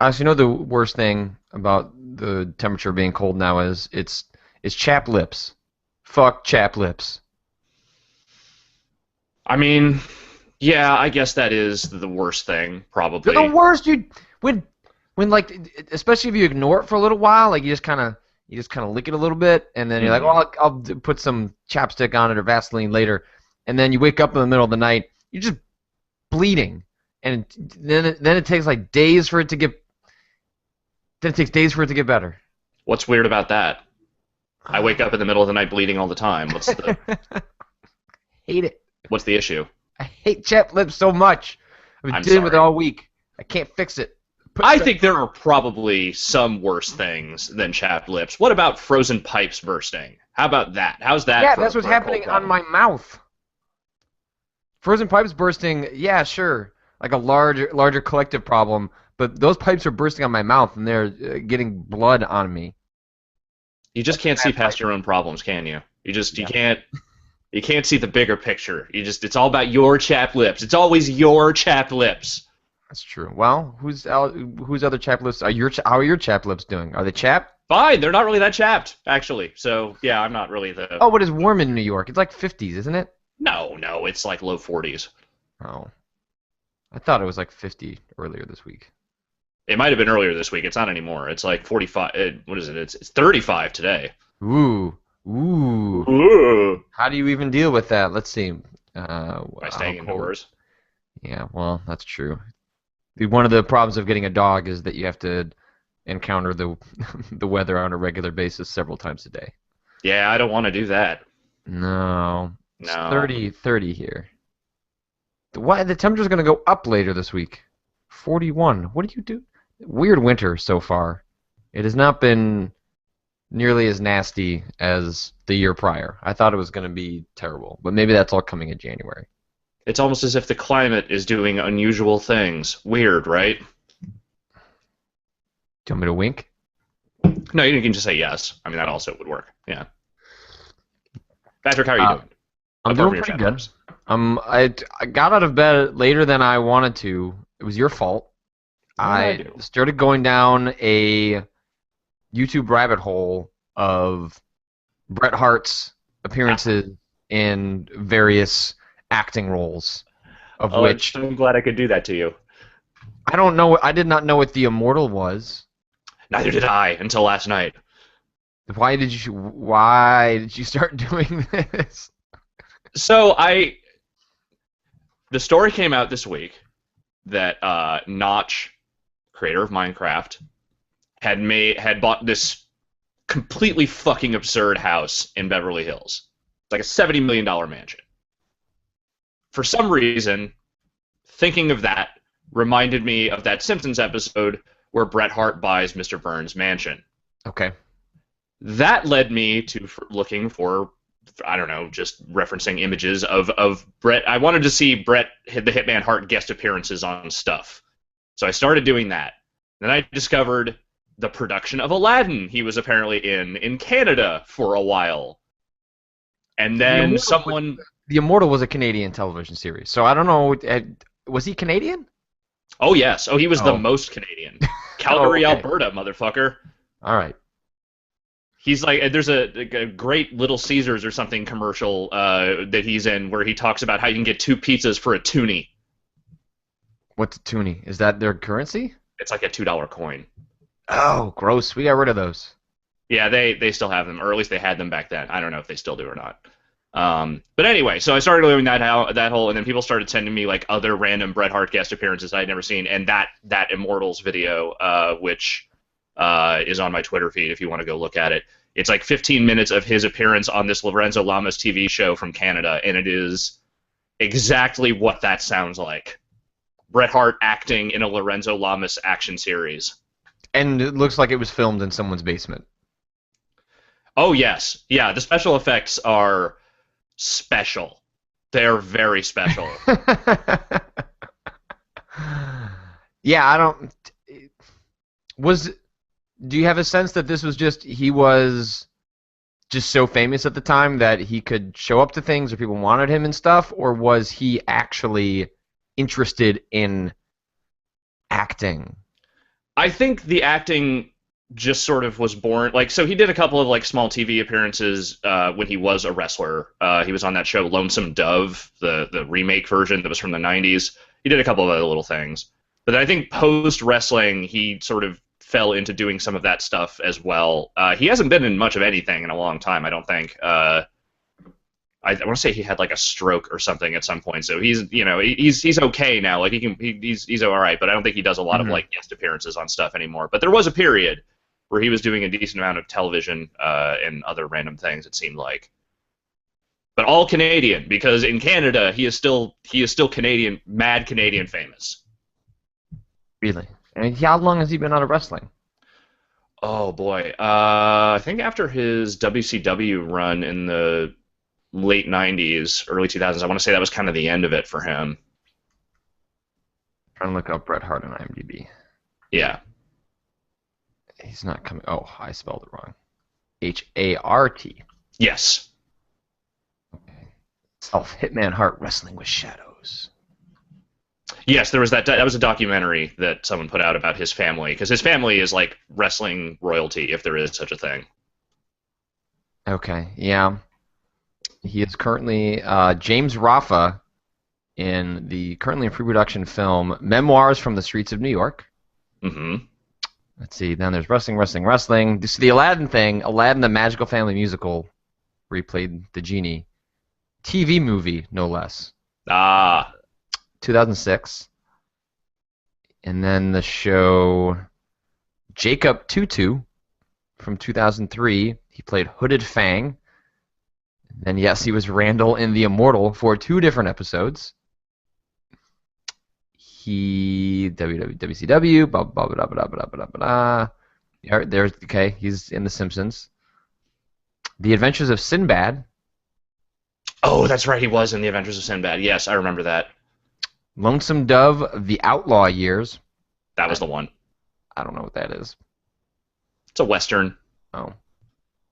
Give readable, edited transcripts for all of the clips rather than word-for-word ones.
Honestly, you know the worst thing about the temperature being cold now is it's chapped lips. Fuck chapped lips. I mean, yeah, I guess that is the worst thing, They're the probably. worst, dude. When when like especially if you ignore it for a little while, like you just kind of lick it a little bit, and then you're like, oh, Hmm. I'll put some chapstick on it or Vaseline later, and then you wake up in the middle of the night, you're just bleeding, and then it takes like days for it to get then it takes days for it to get better. What's weird about that? I wake up in the middle of the night bleeding all the time. Hate it. What's the issue? I hate chapped lips so much. I've been I'm dealing with it sorry. all week. I can't fix it. Put I stuff. think there are probably some worse things than chapped lips. What about frozen pipes bursting? How about that? How's that Yeah, for that's what's for a cold happening on problem? my mouth. Frozen pipes bursting. Yeah, sure. Like a larger collective problem, but those pipes are bursting on my mouth and they're getting blood on me. You just That's can't see bad past piping. your own problems, can you? You Yeah, can't see the bigger picture. It's all about your chapped lips. It's always your chapped lips. that's true. Well, whose other chapped lips are how are your chapped lips doing? Are they chapped? Fine, they're not really that chapped, actually. So yeah, I'm not really the Oh, but it's warm in New York. It's like 50s, isn't it? no, it's like low 40s. Oh, I thought it was like 50 earlier this week. It might have been earlier this week. It's not anymore. It's like 45. What is it? It's 35 today. Ooh, ooh. Ooh. How do you even deal with that? Let's see. By How staying cold? indoors. Yeah, well, that's true. One of the problems of getting a dog is that you have to encounter the the weather on a regular basis several times a day. Yeah, I don't want to do that. No, it's No. 30 here. The temperature's going to go up later this week. 41. What do you do? Weird winter so far. It has not been nearly as nasty as the year prior. I thought it was going to be terrible, but maybe that's all coming in January. It's almost as if the climate is doing unusual things. Weird, right? Do you want me to wink? No, you can just say yes. I mean, that also would work. Yeah. Patrick, how are you Uh, doing? I'm Apart doing from your pretty chapped good. lips. I got out of bed later than I wanted to. It was your fault. What did I I do? started going down a YouTube rabbit hole of Bret Hart's appearances in various acting roles, of Oh, I'm which so glad I could do that to you. I don't know. I did not know what the Immortal was. Neither did I until last night. Why did you start doing this? So the story came out this week that Notch, creator of Minecraft, had bought this completely fucking absurd house in Beverly Hills. It's like a $70 million mansion. For some reason, thinking of that reminded me of that Simpsons episode where Bret Hart buys Mr. Burns' mansion. Okay. That led me to looking for, I don't know, just referencing images of Bret. I wanted to see Bret the Hitman Hart guest appearances on stuff. So I started doing that. Then I discovered the production of Aladdin he was apparently in Canada for a while. And The then Immortal was someone, the Immortal was a Canadian television series, so I don't know. Was he Canadian? oh yes, oh he was the Oh. most Canadian. Oh, Calgary, okay. Alberta, motherfucker. All right. He's like, there's a great Little Caesars or something commercial that he's in where he talks about how you can get two pizzas for a toonie. What's a toonie? Is that their currency? It's like a $2 coin. Oh, gross. We got rid of those. Yeah, they still have them, or at least they had them back then. I don't know if they still do or not. But anyway, so I started doing that whole, and then people started sending me like other random Bret Hart guest appearances I'd never seen, and that Immortals video, which is on my Twitter feed if you want to go look at it. It's like 15 minutes of his appearance on this Lorenzo Lamas TV show from Canada, and it is exactly what that sounds like. Bret Hart acting in a Lorenzo Lamas action series. And it looks like it was filmed in someone's basement. Oh yes, yeah. The special effects are special. They're very special. Yeah, I don't. Was Do you have a sense that this was just he was just so famous at the time that he could show up to things or people wanted him and stuff, or was he actually interested in acting? I think the acting just sort of was born. Like, so he did a couple of like small TV appearances when he was a wrestler. He was on that show Lonesome Dove, the remake version that was from the '90s. He did a couple of other little things, but I think post wrestling he sort of fell into doing some of that stuff as well. He hasn't been in much of anything in a long time, I don't think. I want to say he had like a stroke or something at some point, so he's okay now. Like he's all right, but I don't think he does a lot of like guest appearances on stuff anymore. But there was a period where he was doing a decent amount of television and other random things. It seemed like, but all Canadian, because in Canada he is still Canadian, mad Canadian famous. Really? And how long has he been out of wrestling? Oh boy, I think after his WCW run in the late '90s, early 2000s. I want to say that was kind of the end of it for him. Trying to look up Bret Hart on IMDb. Yeah. He's not coming. Oh, I spelled it wrong. Hart. Yes. Okay. Hitman Hart Wrestling with Shadows. Yes, there was that. That was a documentary that someone put out about his family, because his family is like wrestling royalty, if there is such a thing. Okay. Yeah. He is currently James Raffa in the currently in pre-production film Memoirs from the Streets of New York. Mm-hmm. Let's see. Then there's wrestling. This is the Aladdin thing. Aladdin, the Magical Family Musical, where he played the genie. TV movie, no less. 2006. And then the show Jacob Tutu from 2003. He played Hooded Fang. And yes, he was Randall in The Immortal for 2 different episodes. He WCW, blah blah blah blah blah blah blah. Yeah, there's okay. He's in The Simpsons. The Adventures of Sinbad. Oh, that's right. He was in The Adventures of Sinbad. Yes, I remember that. Lonesome Dove, The Outlaw Years. That was the one. I don't know what that is. It's a Western.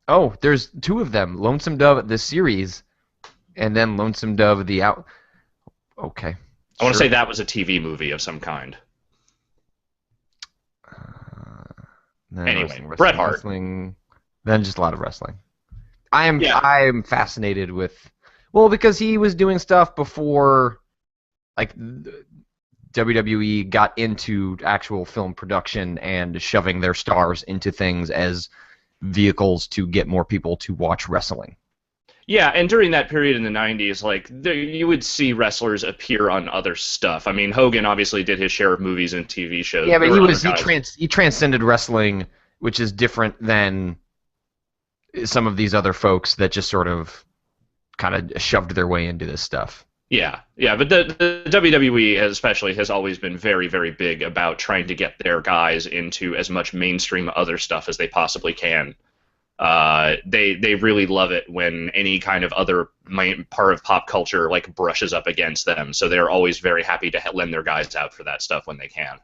Oh, there's 2 of them. Lonesome Dove, the series, and then Lonesome Dove, the out. Okay. I want to say that was a TV movie of some kind. Anyway, Bret Hart. Wrestling, then just a lot of wrestling. I am fascinated with, well, because he was doing stuff before, like, WWE got into actual film production and shoving their stars into things as vehicles to get more people to watch wrestling. Yeah, and during that period in the '90s, like you would see wrestlers appear on other stuff. I mean, Hogan obviously did his share of movies and TV shows. Yeah, but he transcended wrestling, which is different than some of these other folks that just sort of kind of shoved their way into this stuff. Yeah, but the WWE especially has always been very, very big about trying to get their guys into as much mainstream other stuff as they possibly can. They really love it when any kind of other part of pop culture like brushes up against them. So they're always very happy to lend their guys out for that stuff when they can.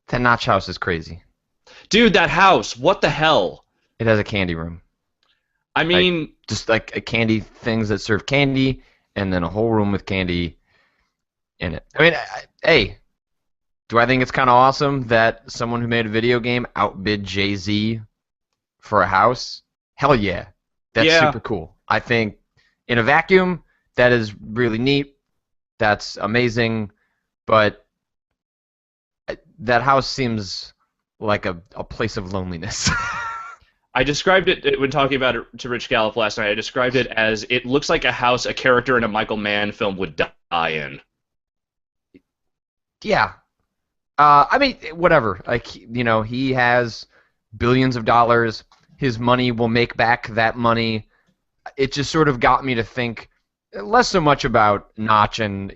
That Notch House is crazy. Dude, that house, what the hell? It has a candy room. I mean, like, just like a candy things that serve candy, and then a whole room with candy in it. I mean, hey, do I think it's kind of awesome that someone who made a video game outbid Jay-Z for a house? Hell yeah. That's super cool. I think in a vacuum, that is really neat. That's amazing. But that house seems like a place of loneliness. I described it when talking about it to Rich Gallup last night. I described it as it looks like a house a character in a Michael Mann film would die in. Yeah. I mean, whatever. Like, he has billions of dollars. His money will make back that money. It just sort of got me to think less so much about Notch and,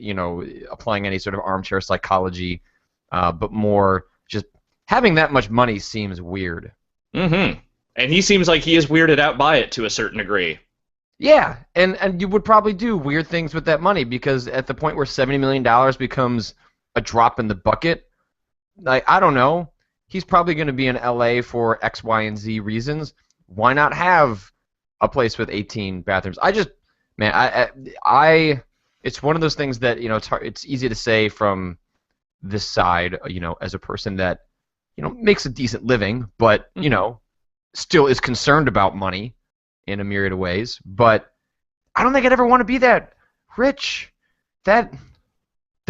applying any sort of armchair psychology, but more just having that much money seems weird. Mm-hmm. And he seems like he is weirded out by it to a certain degree. Yeah, and you would probably do weird things with that money, because at the point where $70 million becomes a drop in the bucket, like, I don't know, he's probably going to be in LA for X, Y, and Z reasons. Why not have a place with 18 bathrooms? I it's one of those things that, it's easy to say from this side, as a person that, makes a decent living, but, still is concerned about money in a myriad of ways. But I don't think I'd ever want to be that rich. That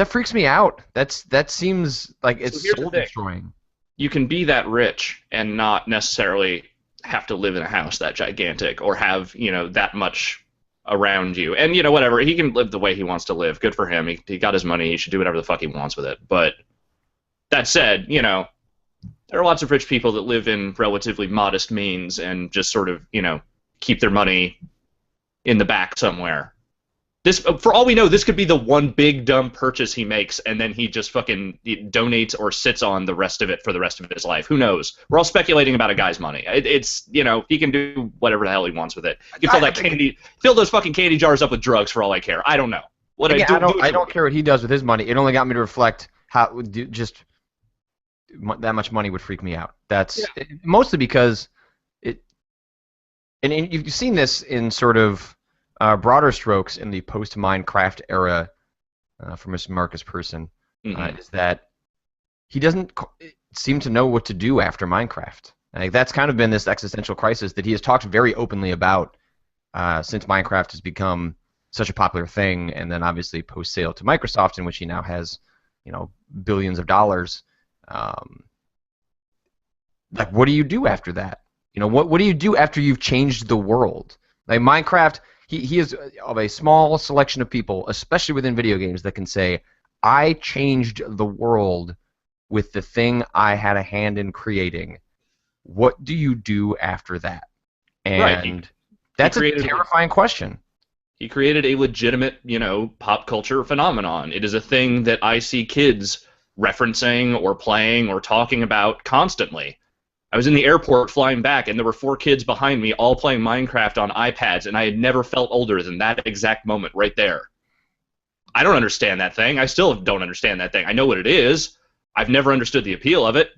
freaks me out. That seems like So it's here's the soul thing. destroying. You can be that rich and not necessarily have to live in a house that gigantic or have, that much around you. And, whatever. He can live the way he wants to live. Good for him. He got his money. He should do whatever the fuck he wants with it. But that said, there are lots of rich people that live in relatively modest means and just sort of, keep their money in the back somewhere. This, for all we know, this could be the one big dumb purchase he makes, and then he just fucking donates or sits on the rest of it for the rest of his life. Who knows? We're all speculating about a guy's money. It's he can do whatever the hell he wants with it. He can fill those fucking candy jars up with drugs for all I care. I don't know. I don't care what he does with his money. It only got me to reflect how just that much money would freak me out. That's mostly because it, and you've seen this in sort of broader strokes in the post-Minecraft era for Mr. Marcus Person, is that he doesn't seem to know what to do after Minecraft. Like, that's kind of been this existential crisis that he has talked very openly about since Minecraft has become such a popular thing, and then obviously post-sale to Microsoft, in which he now has, billions of dollars. Like, what do you do after that? What do you do after you've changed the world? Like, Minecraft, he is of a small selection of people, especially within video games, that can say, I changed the world with the thing I had a hand in creating. What do you do after that? And that's a terrifying question. He created a legitimate, pop culture phenomenon. It is a thing that I see kids referencing or playing or talking about constantly. I was in the airport flying back, and there were 4 kids behind me all playing Minecraft on iPads, and I had never felt older than that exact moment right there. I don't understand that thing. I still don't understand that thing. I know what it is. I've never understood the appeal of it.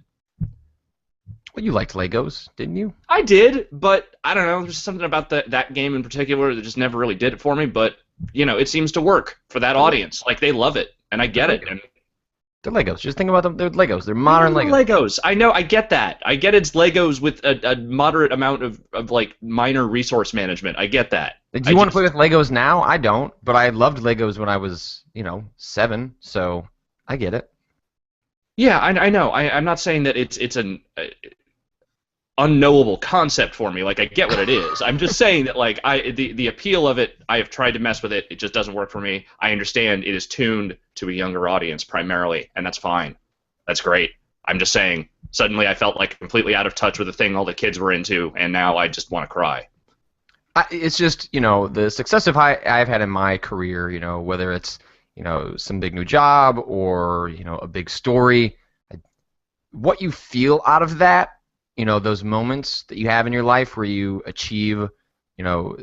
Well, you liked Legos, didn't you? I did, but I don't know. There's something about that game in particular that just never really did it for me, but, it seems to work for that audience. Like, they love it, and I get it. And they're Legos. Just think about them. They're Legos. They're modern Legos. Legos. I know. I get that. I get it's Legos with a moderate amount of like minor resource management. I get that. Do you want to play with Legos now? I don't, but I loved Legos when I was, 7. So I get it. Yeah, I know. I'm not saying that it's an unknowable concept for me. Like, I get what it is. I'm just saying that, like, the appeal of it, I have tried to mess with it. It just doesn't work for me. I understand it is tuned to a younger audience primarily, and that's fine. That's great. I'm just saying, suddenly I felt like completely out of touch with the thing all the kids were into, and now I just want to cry. It's just, the success I've had in my career, whether it's, some big new job or, a big story, what you feel out of that, those moments that you have in your life where you achieve,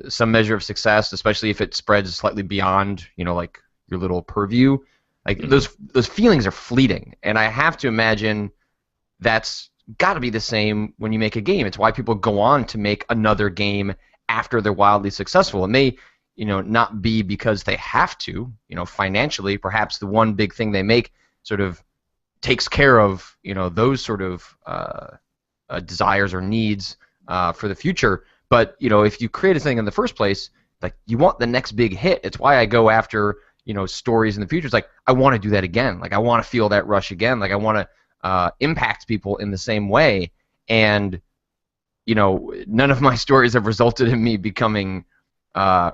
some measure of success, especially if it spreads slightly beyond, like your little purview, like those feelings are fleeting. And I have to imagine that's got to be the same when you make a game. It's why people go on to make another game after they're wildly successful. It may, not be because they have to, financially. Perhaps the one big thing they make sort of takes care of, those sort of desires or needs for the future. But if you created something in the first place, like, you want the next big hit. It's why I go after stories in the future. It's like, I want to do that again. Like, I want to feel that rush again. Like, I want to impact people in the same way. And none of my stories have resulted in me becoming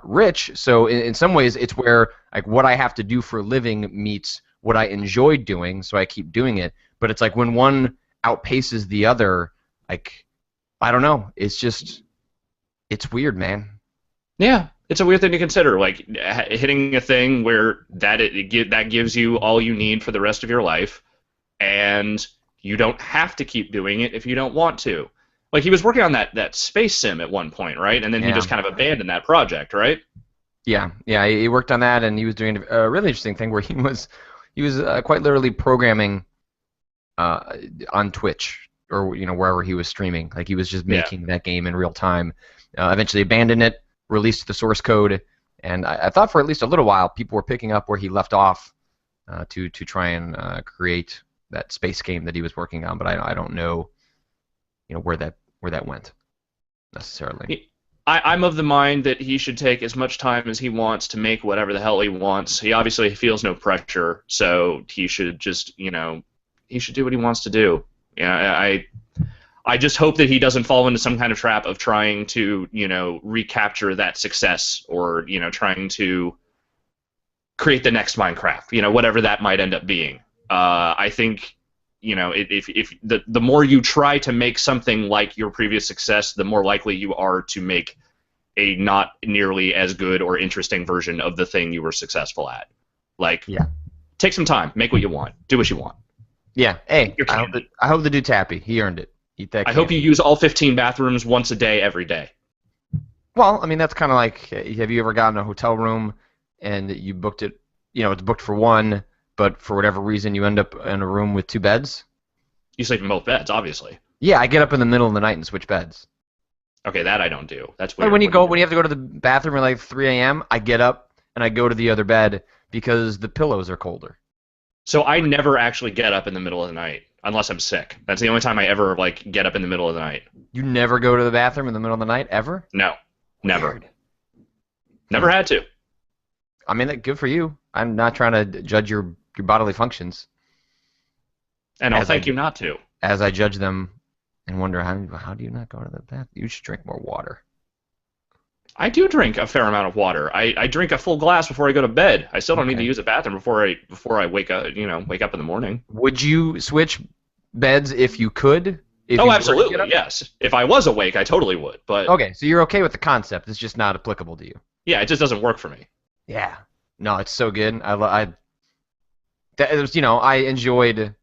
rich. So in some ways, it's where, like, what I have to do for a living meets what I enjoy doing. So I keep doing it. But it's like when one outpaces the other. Like, I don't know. It's just, it's weird, man. Yeah, it's a weird thing to consider. Like, hitting a thing where that gives you all you need for the rest of your life, and you don't have to keep doing it if you don't want to. Like, he was working on that space sim at one point, right? And then he just kind of abandoned that project, right? Yeah, he worked on that, and he was doing a really interesting thing where he was quite literally programming on Twitch, or wherever he was streaming. Like, he was just making that game in real time. Eventually abandoned it, released the source code, and I thought for at least a little while people were picking up where he left off to try and create that space game that he was working on. But I don't know, where that went necessarily. I'm of the mind that he should take as much time as he wants to make whatever the hell he wants. He obviously feels no pressure, so he should just, he should do what he wants to do. I just hope that he doesn't fall into some kind of trap of trying to, recapture that success or, trying to create the next Minecraft, whatever that might end up being. I think, if the more you try to make something like your previous success, the more likely you are to make a not nearly as good or interesting version of the thing you were successful at. Yeah. Take some time, make what you want, do what you want. Yeah. Hey, I hope the dude's happy. He earned it. Eat that. I hope you use all 15 bathrooms once a day, every day. Well, I mean, that's kind of like, have you ever gotten a hotel room and you booked it, it's booked for one, but for whatever reason you end up in a room with two beds? You sleep in both beds, obviously. Yeah, I get up in the middle of the night and switch beds. Okay, that I don't do. That's weird. When you have to go to the bathroom at like 3 a.m., I get up and I go to the other bed because the pillows are colder. So I never actually get up in the middle of the night unless I'm sick. That's the only time I ever get up in the middle of the night. You never go to the bathroom in the middle of the night ever? No, never. Weird. Never had to. I mean, good for you. I'm not trying to judge your bodily functions. And I'll thank you not to. As I judge them and wonder, how do you not go to the bathroom? You should drink more water. I do drink a fair amount of water. I drink a full glass before I go to bed. I still don't need to use a bathroom before I wake up. Wake up in the morning. Would you switch beds if you could? Absolutely, yes. If I was awake, I totally would. But okay, so you're okay with the concept. It's just not applicable to you. Yeah, it just doesn't work for me. Yeah. No, it's so good. I enjoyed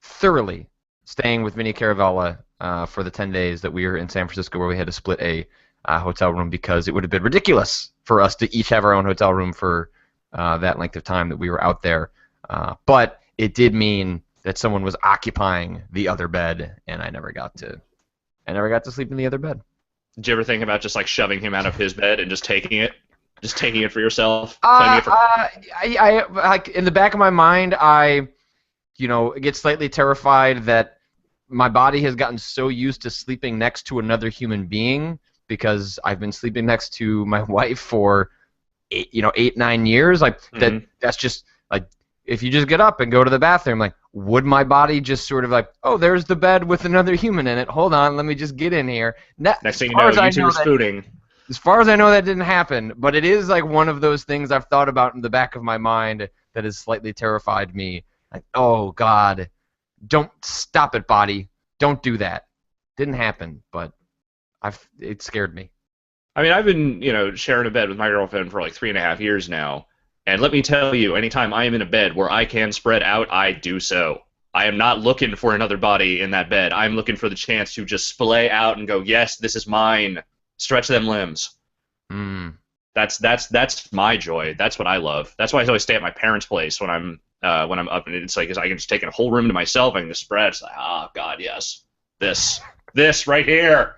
thoroughly staying with Vinny Caravella for the 10 days that we were in San Francisco, where we had to split a hotel room because it would have been ridiculous for us to each have our own hotel room for that length of time that we were out there. But it did mean that someone was occupying the other bed, and I never got to sleep in the other bed. Did you ever think about just shoving him out of his bed and just taking it? Just taking it for yourself? I like in the back of my mind, I get slightly terrified that my body has gotten so used to sleeping next to another human being because I've been sleeping next to my wife for 8-9 years. That's just if you just get up and go to the bathroom, would my body just sort of oh, there's the bed with another human in it. Hold on, let me just get in here. Next thing you know, you two are spooning. As far as I know, that didn't happen, but it is one of those things I've thought about in the back of my mind that has slightly terrified me. Oh God, don't stop it, body. Don't do that. Didn't happen, but it scared me. I mean, I've been, sharing a bed with my girlfriend for 3.5 years now, and let me tell you, anytime I am in a bed where I can spread out, I do so. I am not looking for another body in that bed. I'm looking for the chance to just splay out and go, yes, this is mine. Stretch them limbs. That's my joy. That's what I love. That's why I always stay at my parents' place when I'm up, and it's I can just take a whole room to myself. I can just spread. It's oh God, yes, this right here.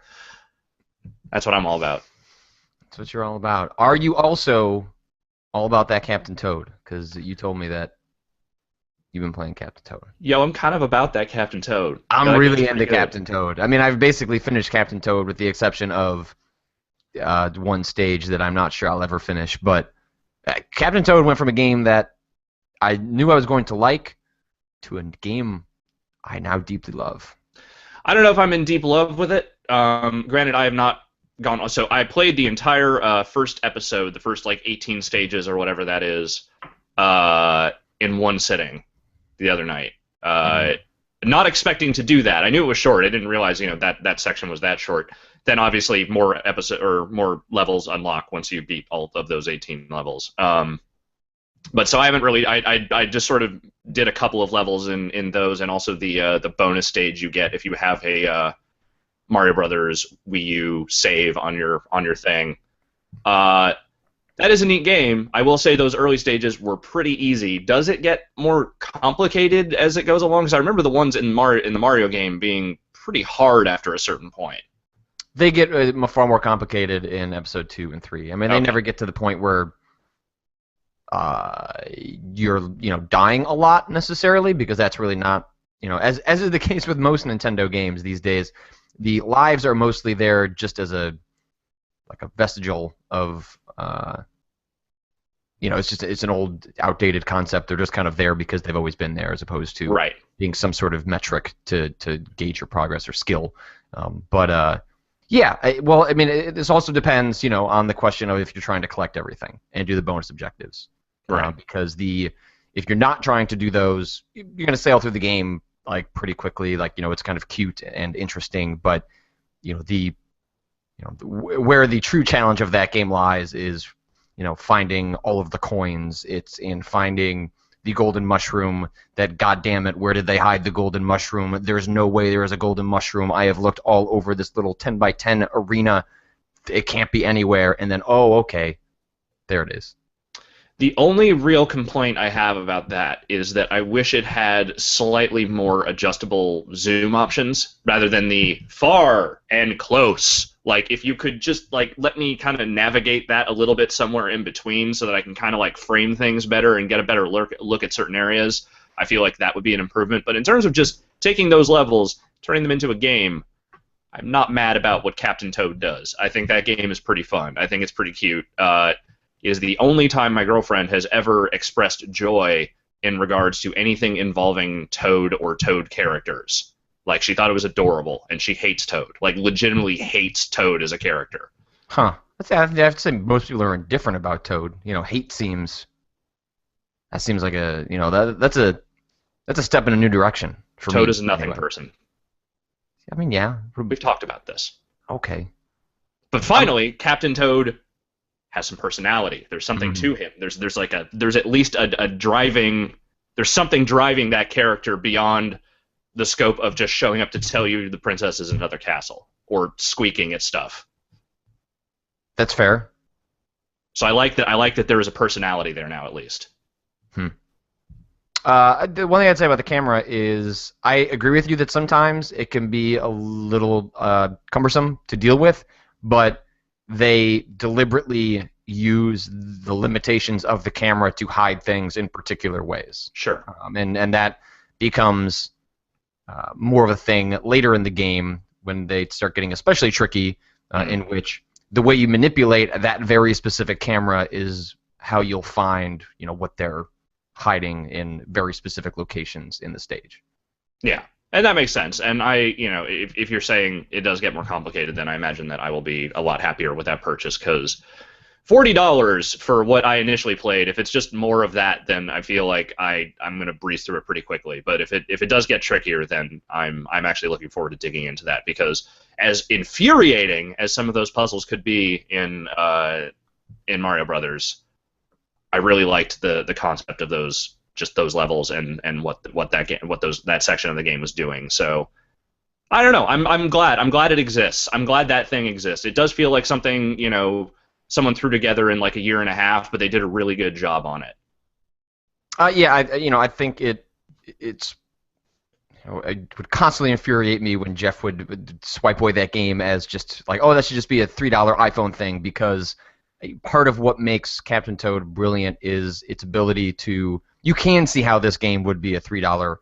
That's what I'm all about. That's what you're all about. Are you also all about that Captain Toad? Because you told me that you've been playing Captain Toad. Yo, I'm kind of about that Captain Toad. I'm really into Captain Toad. I mean, I've basically finished Captain Toad with the exception of one stage that I'm not sure I'll ever finish. But Captain Toad went from a game that I knew I was going to like to a game I now deeply love. I don't know if I'm in deep love with it. Granted, I have not gone. So I played the entire first episode, the first 18 stages or whatever that is, in one sitting the other night. Not expecting to do that. I knew it was short. I didn't realize that section was that short. Then obviously more levels unlock once you beat all of those 18 levels. But so I haven't really. I just sort of did a couple of levels in those, and also the bonus stage you get if you have a Mario Brothers Wii U save on your thing. That is a neat game. I will say those early stages were pretty easy. Does it get more complicated as it goes along? Because I remember the ones in the Mario game being pretty hard after a certain point. They get far more complicated in episode 2 and 3. I mean, they never get to the point where you're dying a lot necessarily, because that's really not, as is the case with most Nintendo games these days. The lives are mostly there just as a vestigial of it's an old outdated concept. They're just kind of there because they've always been there, as opposed to Right. being some sort of metric to gauge your progress or skill. Well, I mean, this also depends, on the question of if you're trying to collect everything and do the bonus objectives. Right. Because if you're not trying to do those, you're going to sail through the game like pretty quickly. Like, it's kind of cute and interesting, but where the true challenge of that game lies is, finding all of the coins. It's in finding the golden mushroom. That, goddamn it, where did they hide the golden mushroom? There's no way there is a golden mushroom. I have looked all over this little 10x10 arena. It can't be anywhere. And then, oh, okay, there it is. The only real complaint I have about that is that I wish it had slightly more adjustable zoom options rather than the far and close. Like, if you could just let me kind of navigate that a little bit somewhere in between so that I can kind of frame things better and get a better look at certain areas, I feel like that would be an improvement. But in terms of just taking those levels, turning them into a game, I'm not mad about what Captain Toad does. I think that game is pretty fun. I think it's pretty cute. It is the only time my girlfriend has ever expressed joy in regards to anything involving Toad or Toad characters. Like, she thought it was adorable, and she hates Toad. Like, legitimately hates Toad as a character. Huh. I have to say most people are indifferent about Toad. Hate seems... That seems like that's a step in a new direction for me. Toad is a nothing person. I mean, yeah. We've talked about this. Okay. But finally, Captain Toad has some personality. There's something to him. There's at least a driving. There's something driving that character beyond the scope of just showing up to tell you the princess is in another castle or squeaking at stuff. That's fair. So I like that. I like that there is a personality there now, at least. The one thing I'd say about the camera is I agree with you that sometimes it can be a little cumbersome to deal with, but they deliberately use the limitations of the camera to hide things in particular ways. Sure. And that becomes more of a thing later in the game when they start getting especially tricky, in which the way you manipulate that very specific camera is how you'll find, what they're hiding in very specific locations in the stage. Yeah. And that makes sense. And if you're saying it does get more complicated, then I imagine that I will be a lot happier with that purchase, because $40 for what I initially played, if it's just more of that, then I feel like I'm going to breeze through it pretty quickly. But if it does get trickier, then I'm actually looking forward to digging into that, because as infuriating as some of those puzzles could be in Mario Brothers, I really liked the concept of those levels and what that section of the game was doing. So I don't know. I'm glad it exists. I'm glad that thing exists. It does feel like something someone threw together in like a year and a half, but they did a really good job on it. I think it's. It would constantly infuriate me when Jeff would swipe away that game as just like, oh, that should just be a $3 iPhone thing, because part of what makes Captain Toad brilliant is its ability to. You can see how this game would be a $3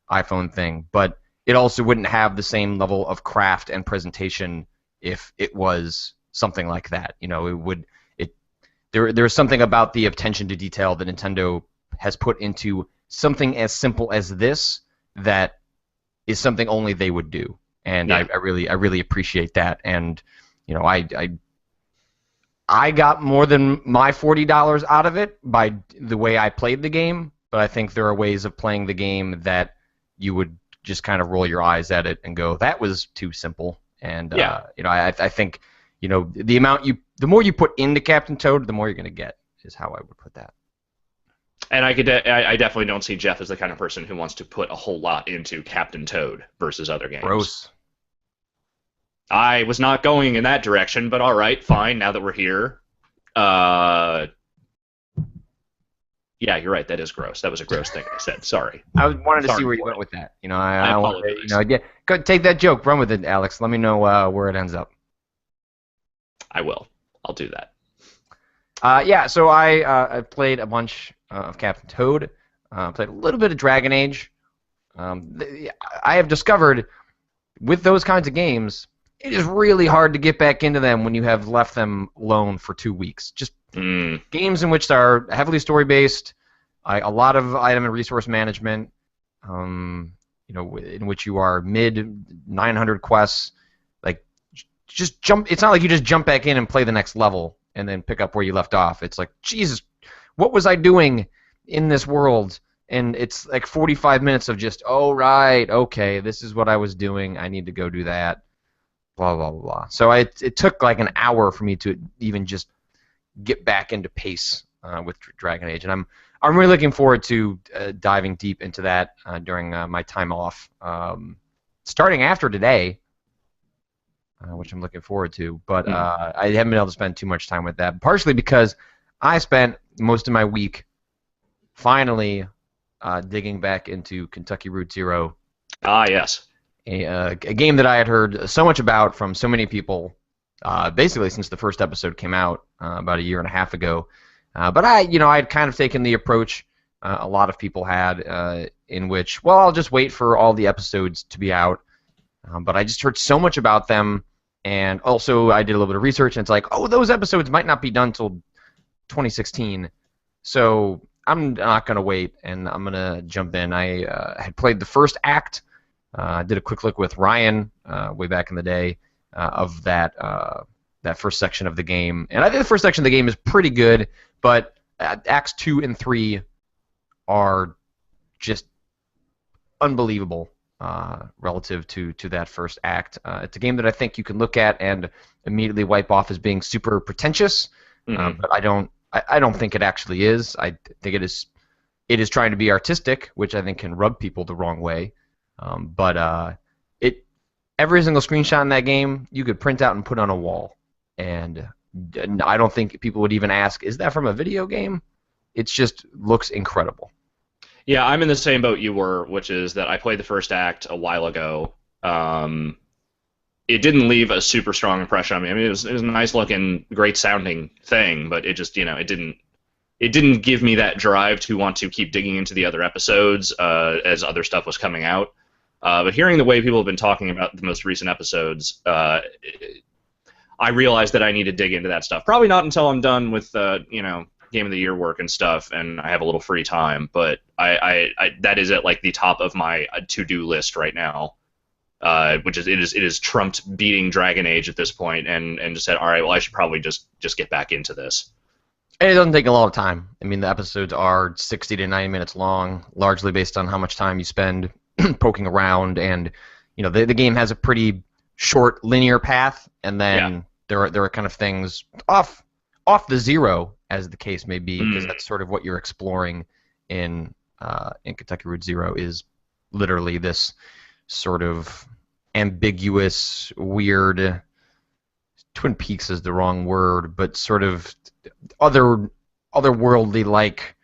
iPhone thing, but it also wouldn't have the same level of craft and presentation if it was something like that. There's something about the attention to detail that Nintendo has put into something as simple as this that is something only they would do, and yeah. I really appreciate that. And I got more than my $40 out of it by the way I played the game, but I think there are ways of playing the game that you would just kind of roll your eyes at it and go, that was too simple. And I think the more you put into Captain Toad, the more you're going to get, is how I would put that. And I definitely don't see Jeff as the kind of person who wants to put a whole lot into Captain Toad versus other games. Gross. I was not going in that direction, but all right, fine. Now that we're here, yeah, you're right. That is gross. That was a gross thing I said. Sorry. I wanted to see where you went with that. I apologize. Go take that joke, run with it, Alex. Let me know where it ends up. I will. I'll do that. Yeah, so I played a bunch of Captain Toad. Played a little bit of Dragon Age. I have discovered with those kinds of games, it is really hard to get back into them when you have left them alone for 2 weeks. Just Mm. games in which are heavily story based, a lot of item and resource management. In which you are mid 900 quests. Like, just jump. It's not like you just jump back in and play the next level and then pick up where you left off. It's like, Jesus, what was I doing in this world? And it's like 45 minutes of just, oh, right, okay, this is what I was doing. I need to go do that. Blah, blah, blah, blah. So it took like an hour for me to even just get back into pace with Dragon Age. And I'm really looking forward to diving deep into that during my time off. Starting after today, which I'm looking forward to. But I haven't been able to spend too much time with that, partially because I spent most of my week finally digging back into Kentucky Route Zero. Ah, yes. A game that I had heard so much about from so many people, basically since the first episode came out about a year and a half ago. But I'd kind of taken the approach a lot of people had, in which, well, I'll just wait for all the episodes to be out. But I just heard so much about them, and also I did a little bit of research, and it's like, oh, those episodes might not be done till 2016. So I'm not going to wait, and I'm going to jump in. I had played the first act. I did a quick look with Ryan way back in the day of that first section of the game. And I think the first section of the game is pretty good, but Acts 2 and 3 are just unbelievable relative to that first act. It's a game that I think you can look at and immediately wipe off as being super pretentious, but I don't think it actually is. I think it is trying to be artistic, which I think can rub people the wrong way. But every single screenshot in that game you could print out and put on a wall, and I don't think people would even ask, "Is that from a video game?" It just looks incredible. Yeah, I'm in the same boat you were, which is that I played the first act a while ago. It didn't leave a super strong impression on me. I mean, it was a nice looking, great sounding thing, but it just, it didn't give me that drive to want to keep digging into the other episodes as other stuff was coming out. But hearing the way people have been talking about the most recent episodes, I realized that I need to dig into that stuff. Probably not until I'm done with Game of the Year work and stuff, and I have a little free time. But I that is at like the top of my to-do list right now, which is it is trumped beating Dragon Age at this point, and just said, all right, well, I should probably just get back into this. And it doesn't take a lot of time. I mean, the episodes are 60 to 90 minutes long, largely based on how much time you spend poking around, and the game has a pretty short linear path, and then there are kind of things off the zero, as the case may be, because that's sort of what you're exploring in Kentucky Route Zero, is literally this sort of ambiguous, weird, Twin Peaks is the wrong word, but sort of otherworldly like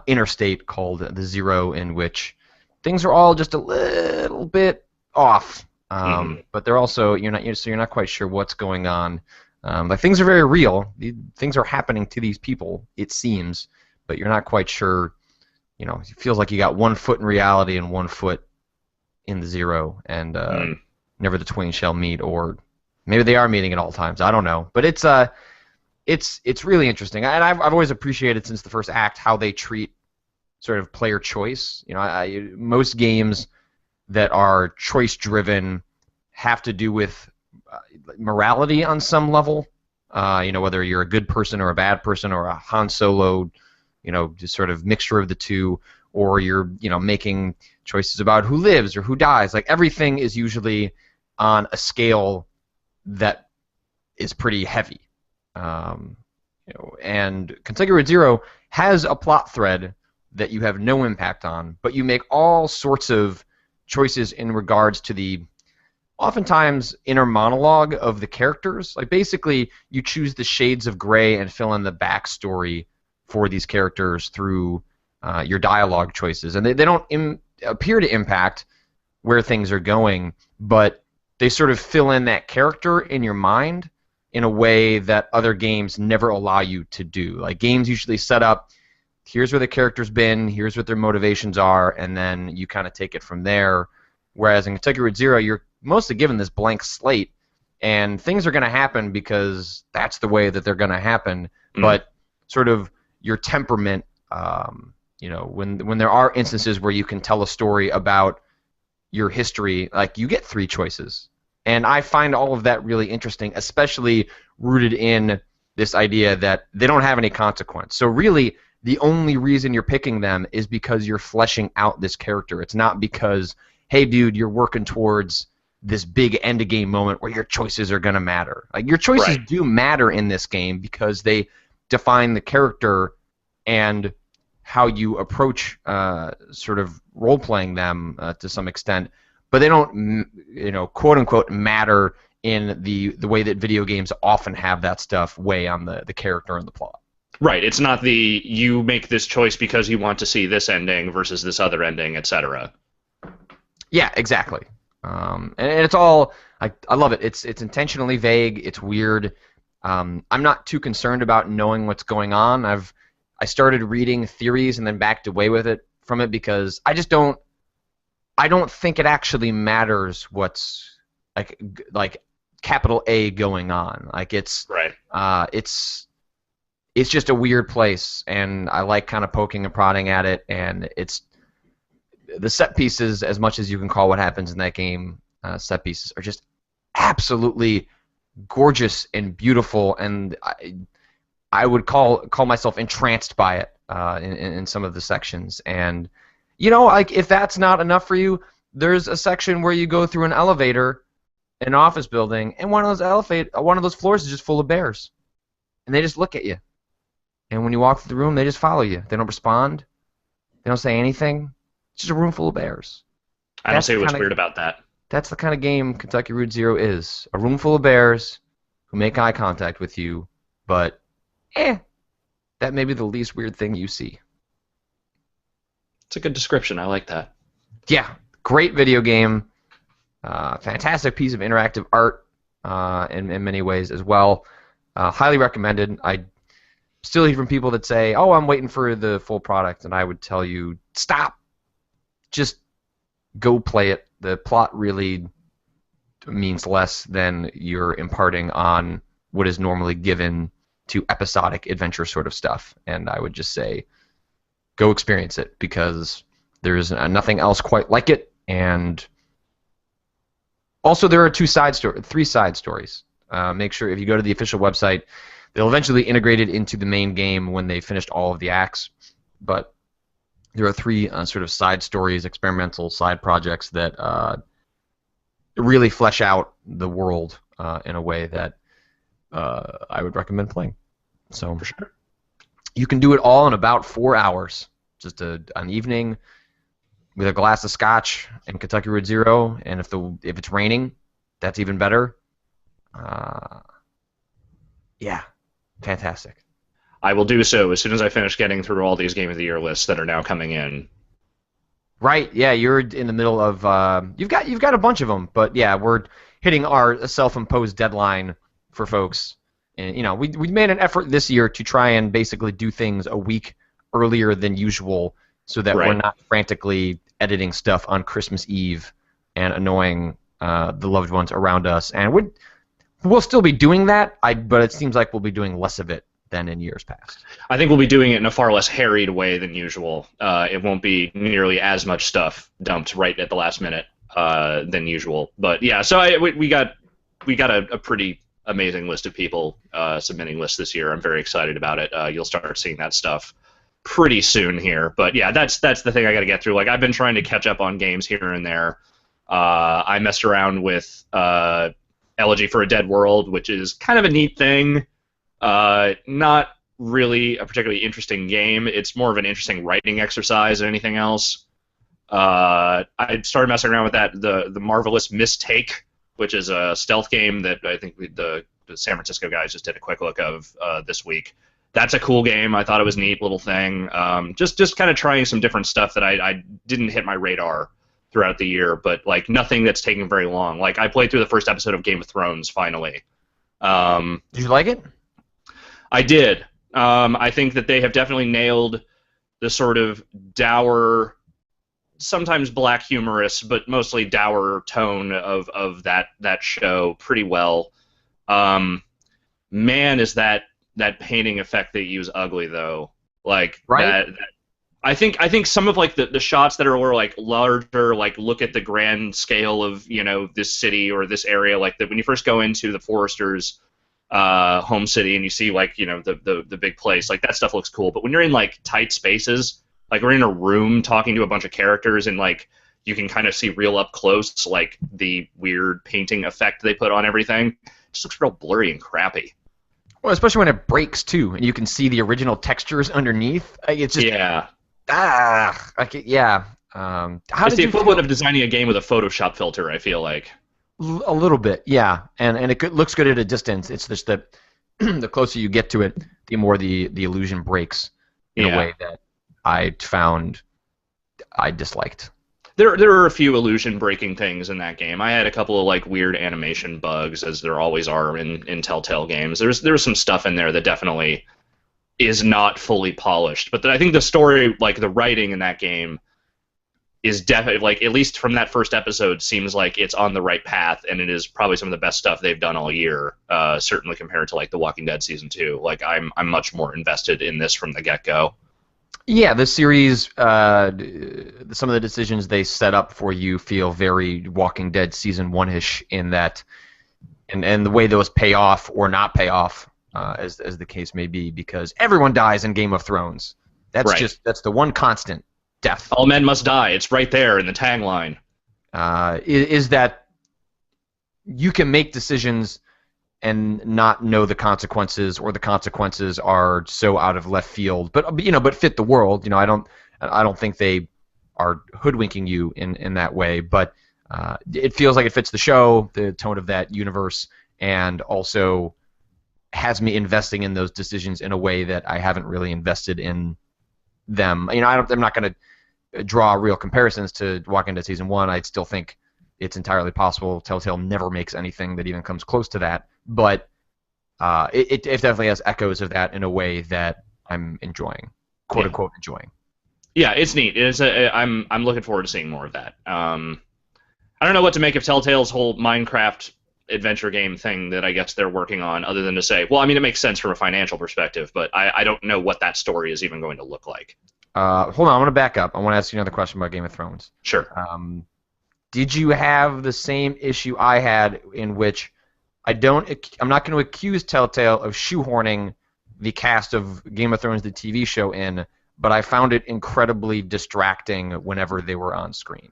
interstate called the Zero, in which things are all just a little bit off, but they're also you're not quite sure what's going on. Like, things are very real. Things are happening to these people, it seems, but you're not quite sure. It feels like you got 1 foot in reality and 1 foot in the Zero, and never the twain shall meet, or maybe they are meeting at all times. I don't know, but it's really interesting, and I've always appreciated since the first act how they treat sort of player choice. Most games that are choice driven have to do with morality on some level. Whether you're a good person or a bad person, or a Han Solo, just sort of mixture of the two, or you're making choices about who lives or who dies. Like, everything is usually on a scale that is pretty heavy. And Kentucky Route Zero has a plot thread that you have no impact on, but you make all sorts of choices in regards to the oftentimes inner monologue of the characters. Like, basically, you choose the shades of gray and fill in the backstory for these characters through your dialogue choices, and they don't appear to impact where things are going, but they sort of fill in that character in your mind in a way that other games never allow you to do. Like, games usually set up, here's where the character's been, here's what their motivations are, and then you kind of take it from there. Whereas in Kentucky Route Zero, you're mostly given this blank slate, and things are going to happen because that's the way that they're going to happen. But sort of your temperament, when there are instances where you can tell a story about your history, like, you get 3 choices. And I find all of that really interesting, especially rooted in this idea that they don't have any consequence. So really, the only reason you're picking them is because you're fleshing out this character. It's not because, hey, dude, you're working towards this big end-of-game moment where your choices are going to matter. Like, your choices do matter in this game because they define the character and how you approach sort of role-playing them to some extent. But they don't, quote-unquote, matter in the way that video games often have that stuff weigh on the character and the plot. Right. It's not you make this choice because you want to see this ending versus this other ending, etc. Yeah, exactly. And it's all, I love it. It's intentionally vague. It's weird. I'm not too concerned about knowing what's going on. I started reading theories and then backed away with it from it because I don't think it actually matters what's like capital A going on. Like, it's right. It's just a weird place, and I like kind of poking and prodding at it. And it's the set pieces, as much as you can call what happens in that game set pieces, are just absolutely gorgeous and beautiful. And I would call myself entranced by it in some of the sections. And like, if that's not enough for you, there's a section where you go through an elevator in an office building, and one of those floors is just full of bears, and they just look at you. And when you walk through the room, they just follow you. They don't respond. They don't say anything. It's just a room full of bears. I don't see what's weird about that. That's the kind of game Kentucky Route Zero is. A room full of bears who make eye contact with you, but that may be the least weird thing you see. It's a good description. I like that. Yeah, great video game. Fantastic piece of interactive art in many ways as well. Highly recommended. I still hear from people that say, "Oh, I'm waiting for the full product," and I would tell you, stop. Just go play it. The plot really means less than you're imparting on what is normally given to episodic adventure sort of stuff. And I would just say, go experience it, because there's nothing else quite like it. And also, there are 3 side stories. Make sure if you go to the official website, they'll eventually integrate it into the main game when they finished all of the acts. But there are 3 sort of side stories, experimental side projects that really flesh out the world in a way that I would recommend playing. So for sure, you can do it all in about 4 hours. Just an evening with a glass of scotch and Kentucky Route Zero, and if it's raining, that's even better. Yeah, fantastic. I will do so as soon as I finish getting through all these Game of the Year lists that are now coming in. Right, yeah, you're in the middle of you've got a bunch of them, but yeah, we're hitting our self-imposed deadline for folks. And we made an effort this year to try and basically do things a week earlier than usual, so that we're not frantically editing stuff on Christmas Eve and annoying the loved ones around us. And we'll still be doing that, but it seems like we'll be doing less of it than in years past. I think we'll be doing it in a far less harried way than usual. It won't be nearly as much stuff dumped right at the last minute than usual. But yeah, so we got a pretty amazing list of people submitting lists this year. I'm very excited about it. You'll start seeing that stuff pretty soon here. But yeah, that's the thing I got to get through. Like, I've been trying to catch up on games here and there. I messed around with Elegy for a Dead World, which is kind of a neat thing. Not really a particularly interesting game. It's more of an interesting writing exercise than anything else. I started messing around with that, the Marvelous Mistake, which is a stealth game that I think the San Francisco guys just did a quick look of this week. That's a cool game. I thought it was a neat little thing. Just kind of trying some different stuff that I didn't hit my radar throughout the year, but like nothing that's taking very long. Like, I played through the first episode of Game of Thrones finally. Did you like it? I did. I think that they have definitely nailed the sort of dour, sometimes black humorous, but mostly dour tone of that show pretty well. Um, Man, is that painting effect they use ugly though. Like Right? that. I think some of like the shots that are like larger, like look at the grand scale of this city or this area, like that when you first go into the Foresters' home city and you see like the big place, like that stuff looks cool. But when you're in like tight spaces, like we're in a room talking to a bunch of characters and like you can kind of see real up close like the weird painting effect they put on everything, it just looks real blurry and crappy. Well, especially when it breaks too, and you can see the original textures underneath. Like, it's just Yeah, yeah. How it's did the you equivalent of feel? designing a game with a Photoshop filter, I feel like. A little bit, yeah. And looks good at a distance. It's just that the closer you get to it, the more the illusion breaks in a Yeah. way that I found I disliked. There are a few illusion breaking things in that game. I had a couple of like weird animation bugs, as there always are in Telltale games. There's some stuff in there that definitely is not fully polished, but I think the story, like the writing in that game, is definitely, like, at least from that first episode, seems like it's on the right path, and it is probably some of the best stuff they've done all year. Certainly compared to like The Walking Dead season 2. Like I'm much more invested in this from the get go. Yeah, the series, some of the decisions they set up for you feel very Walking Dead season one-ish in that, and the way those pay off or not pay off, as the case may be, because everyone dies in Game of Thrones. Right. That's the one constant, death. All men must die. It's right there in the tagline. Is that you can make decisions and not know the consequences, or the consequences are so out of left field, but fit the world. I don't think they are hoodwinking you in that way, but it feels like it fits the show, the tone of that universe, and also has me investing in those decisions in a way that I haven't really invested in them. I'm not going to draw real comparisons to Walking Dead season one. I still think it's entirely possible Telltale never makes anything that even comes close to that, but it definitely has echoes of that in a way that I'm enjoying, quote Yeah. unquote enjoying. Yeah, it's neat. I'm looking forward to seeing more of that. I don't know what to make of Telltale's whole Minecraft adventure game thing that I guess they're working on, other than to say, well, I mean, it makes sense from a financial perspective, but I don't know what that story is even going to look like. Hold on, I want to back up. I want to ask you another question about Game of Thrones. Sure. Did you have the same issue I had, in which I'm not going to accuse Telltale of shoehorning the cast of Game of Thrones, the TV show, in, but I found it incredibly distracting whenever they were on screen.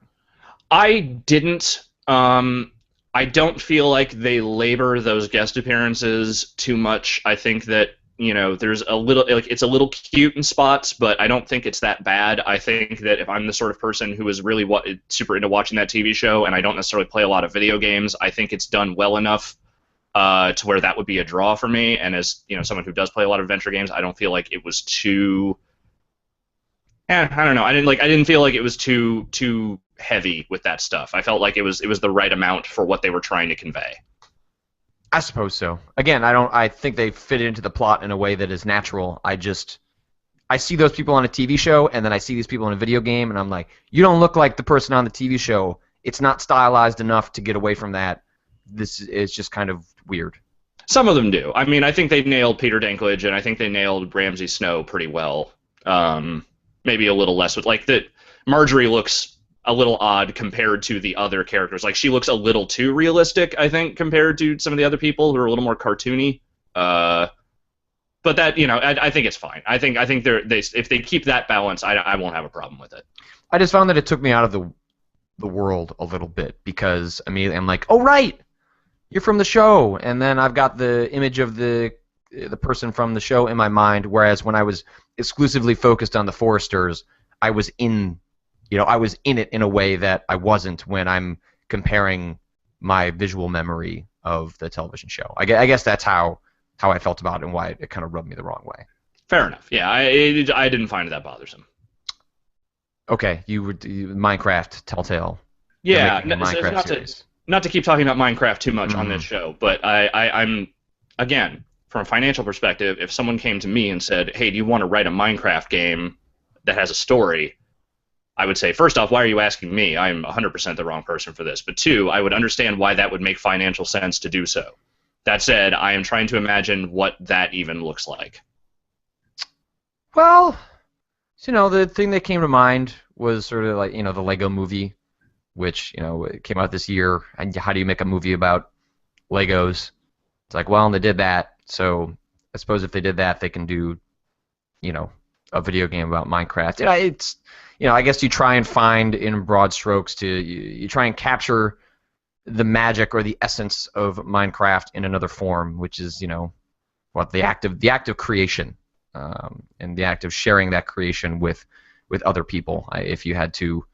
I didn't. I don't feel like they labor those guest appearances too much. I think that there's a little, like, it's a little cute in spots, but I don't think it's that bad. I think that if I'm the sort of person who is really super into watching that TV show and I don't necessarily play a lot of video games, I think it's done well enough to where that would be a draw for me. And as someone who does play a lot of adventure games, I don't feel like it was too. I don't know. I didn't feel like it was too heavy with that stuff. I felt like it was the right amount for what they were trying to convey. I suppose so. Again, I think they fit it into the plot in a way that is natural. I see those people on a TV show, and then I see these people in a video game, and I'm like, you don't look like the person on the TV show. It's not stylized enough to get away from that. This is just kind of weird. Some of them do. I mean, I think they nailed Peter Dinklage, and I think they nailed Ramsay Snow pretty well. Maybe a little less with, like, that. Marjorie looks a little odd compared to the other characters. Like, she looks a little too realistic, I think, compared to some of the other people who are a little more cartoony. But that, I think it's fine. I think if they keep that balance, I won't have a problem with it. I just found that it took me out of the world a little bit, because I'm like, oh right, you're from the show, and then I've got the image of the person from the show in my mind. Whereas when I was exclusively focused on the Foresters, I was in it in a way that I wasn't when I'm comparing my visual memory of the television show. I guess that's how I felt about it, and why it kind of rubbed me the wrong way. Fair enough. Yeah, I didn't find it that bothersome. Okay, Minecraft, Telltale. They're Yeah, making a Minecraft series. not to keep talking about Minecraft too much on this show, but I'm again, from a financial perspective, if someone came to me and said, "Hey, do you want to write a Minecraft game that has a story?" I would say, first off, why are you asking me? I'm 100% the wrong person for this. But two, I would understand why that would make financial sense to do so. That said, I am trying to imagine what that even looks like. Well, so, the thing that came to mind was sort of like, the Lego movie, which, it came out this year. And how do you make a movie about Legos? It's like, well, and they did that. So I suppose if they did that, they can do, you know, a video game about Minecraft. It's, I guess you try and find in broad strokes you try and capture the magic or the essence of Minecraft in another form, which is, what the act of creation, and the act of sharing that creation with other people. If you had to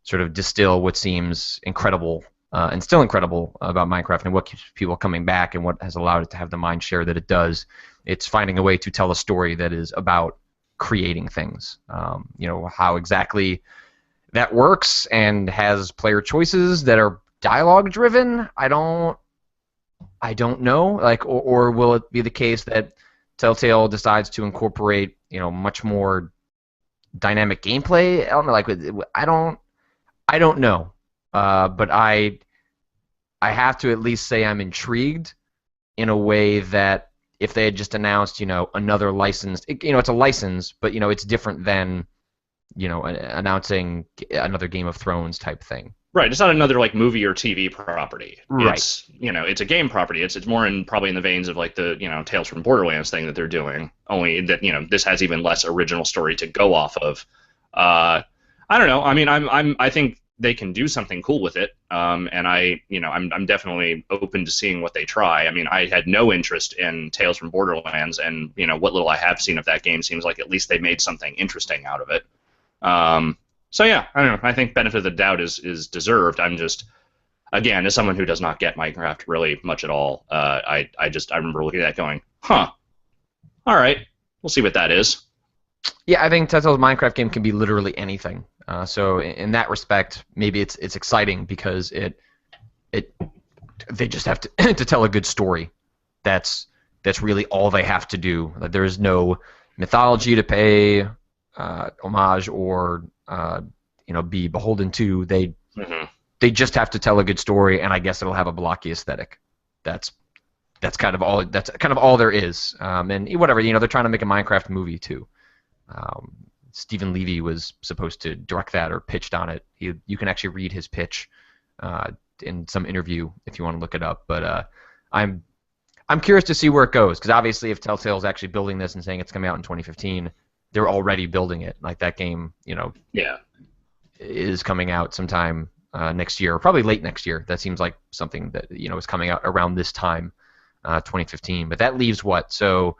sort of distill what seems incredible, and still incredible about Minecraft and what keeps people coming back and what has allowed it to have the mind share that it does, it's finding a way to tell a story that is about creating things. How exactly that works and has player choices that are dialogue driven. I don't know. Like, or will it be the case that Telltale decides to incorporate, much more dynamic gameplay element? Like, I don't know. But I have to at least say I'm intrigued in a way that if they had just announced, another licensed, it's a license, but it's different than, announcing another Game of Thrones type thing. Right, it's not another like movie or TV property. Right. It's a game property. It's more in probably in the veins of like the Tales from Borderlands thing that they're doing. Only that this has even less original story to go off of. I don't know. I mean, I think they can do something cool with it. And I'm definitely open to seeing what they try. I mean, I had no interest in Tales from Borderlands, and what little I have seen of that game seems like at least they made something interesting out of it. So yeah, I don't know. I think benefit of the doubt is deserved. I'm just, again, as someone who does not get Minecraft really much at all, I remember looking at that going, huh, all right, we'll see what that is. Yeah, I think Telltale's Minecraft game can be literally anything. So in that respect, maybe it's exciting because it they just have to to tell a good story. That's really all they have to do. Like, there is no mythology to pay homage or be beholden to. Hmm. They just have to tell a good story, and I guess it'll have a blocky aesthetic. That's that's kind of all. That's kind of all there is. And whatever, they're trying to make a Minecraft movie too. Um, Stephen Levy was supposed to direct that or pitched on it. You can actually read his pitch uh, in some interview if you want to look it up. But I'm I'm curious to see where it goes, because obviously if Telltale's actually building this and saying it's coming out in 2015, they're already building it. Like, that game, Yeah. is coming out sometime next year, probably late next year. That seems like something that is coming out around this time, 2015. But that leaves what? So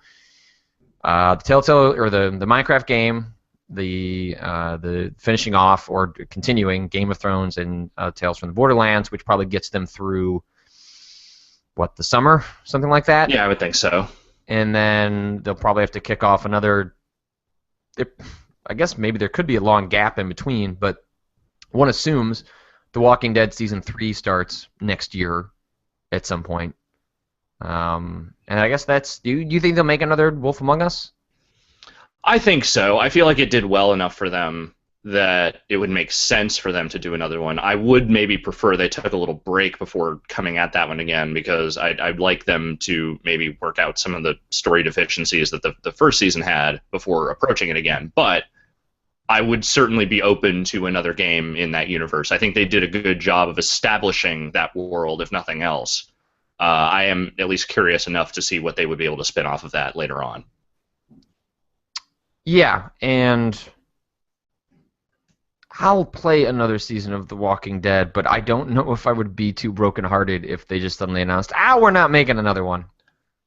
the Telltale, or the Minecraft game, the finishing off or continuing Game of Thrones and Tales from the Borderlands, which probably gets them through what, the summer, something like that. Yeah, I would think so. And then they'll probably have to kick off another. I guess maybe there could be a long gap in between, but one assumes The Walking Dead season 3 starts next year at some point. And I guess that's. Do you think they'll make another Wolf Among Us? I think so. I feel like it did well enough for them that it would make sense for them to do another one. I would maybe prefer they took a little break before coming at that one again, because I'd like them to maybe work out some of the story deficiencies that the first season had before approaching it again. But I would certainly be open to another game in that universe. I think they did a good job of establishing that world, if nothing else. I am at least curious enough to see what they would be able to spin off of that later on. Yeah, and I'll play another season of The Walking Dead, but I don't know if I would be too brokenhearted if they just suddenly announced, we're not making another one.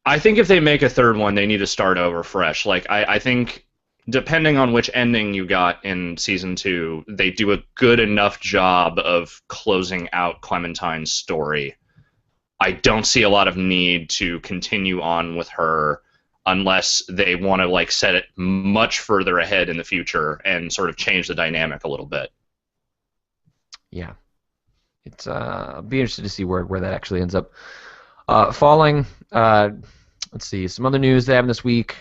I think if they make a third one, they need to start over fresh. Like, I think depending on which ending you got in season 2, they do a good enough job of closing out Clementine's story. I don't see a lot of need to continue on with her unless they want to like set it much further ahead in the future and sort of change the dynamic a little bit. Yeah, it's I'll be interested to see where that actually ends up falling. Let's see some other news that happened this week.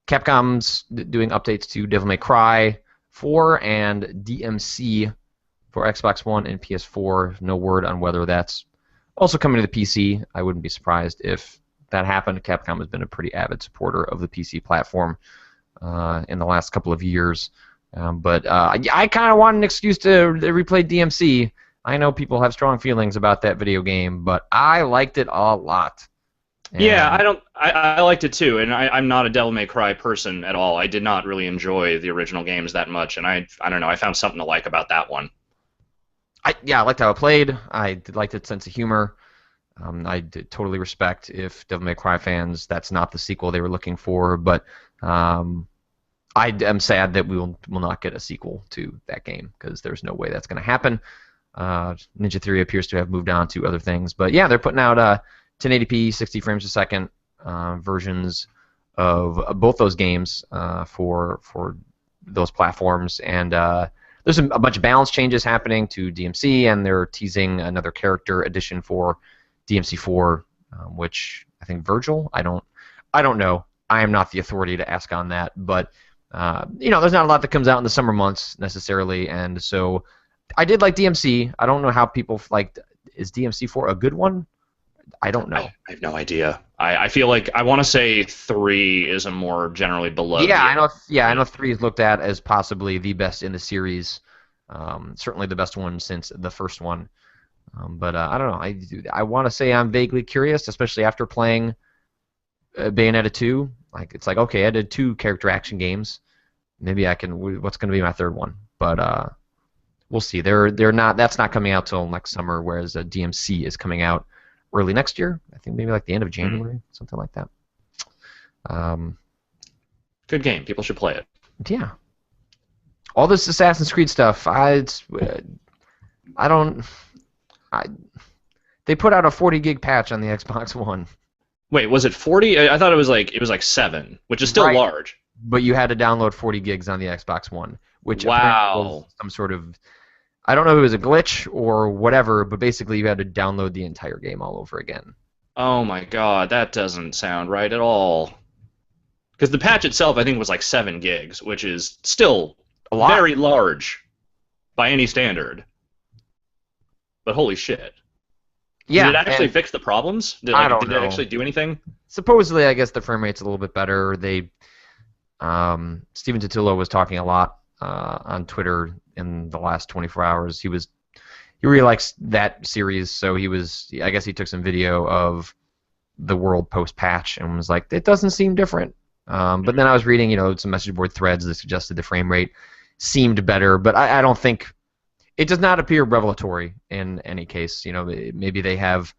Capcom's doing updates to Devil May Cry 4 and DMC for Xbox One and PS4. No word on whether that's also coming to the PC. I wouldn't be surprised if that happened. Capcom has been a pretty avid supporter of the PC platform in the last couple of years. But I kind of want an excuse to replay DMC. I know people have strong feelings about that video game, but I liked it a lot. Yeah, I liked it too, and I'm not a Devil May Cry person at all. I did not really enjoy the original games that much, and I don't know. I found something to like about that one. I liked how it played. I liked its sense of humor. I totally respect if Devil May Cry fans, that's not the sequel they were looking for, but I am sad that we will not get a sequel to that game because there's no way that's going to happen. Ninja Theory appears to have moved on to other things, but yeah, they're putting out 1080p, 60 frames a second versions of both those games for those platforms, and there's a bunch of balance changes happening to DMC, and they're teasing another character addition for DMC4, which I think Virgil. I don't know. I am not the authority to ask on that, but there's not a lot that comes out in the summer months necessarily, and so I did like DMC. I don't know how people like. Is DMC4 a good one? I don't know. I have no idea. I feel like I want to say 3 is a more generally beloved. Yeah, I know. Yeah, I know 3 is looked at as possibly the best in the series. Certainly the best one since the first one. But I don't know. I want to say I'm vaguely curious, especially after playing Bayonetta 2. Like it's like, okay, I did 2 character action games. Maybe I can. What's going to be my third one? But we'll see. They're not. That's not coming out till next summer, whereas DMC is coming out early next year. I think maybe like the end of January, something like that. Good game. People should play it. Yeah. All this Assassin's Creed stuff, they put out a 40 gig patch on the Xbox One. Wait, was it 40? I thought it was like 7, which is still Right. large. But you had to download 40 gigs on the Xbox One, which Wow. apparently was some sort of, I don't know if it was a glitch or whatever, but basically you had to download the entire game all over again. Oh my god, that doesn't sound right at all. Because the patch itself, I think, was like 7 gigs, which is still A lot. very large by any standard. But holy shit. Yeah, Did it actually and fix the problems? Did I don't it know. actually do anything? Supposedly, I guess the frame rate's a little bit better. Steven Totilo was talking a lot on Twitter in the last 24 hours. He really likes that series, so I guess he took some video of the world post-patch and was like, it doesn't seem different. But then I was reading, some message board threads that suggested the frame rate seemed better, but I don't think it does not appear revelatory in any case. Maybe they have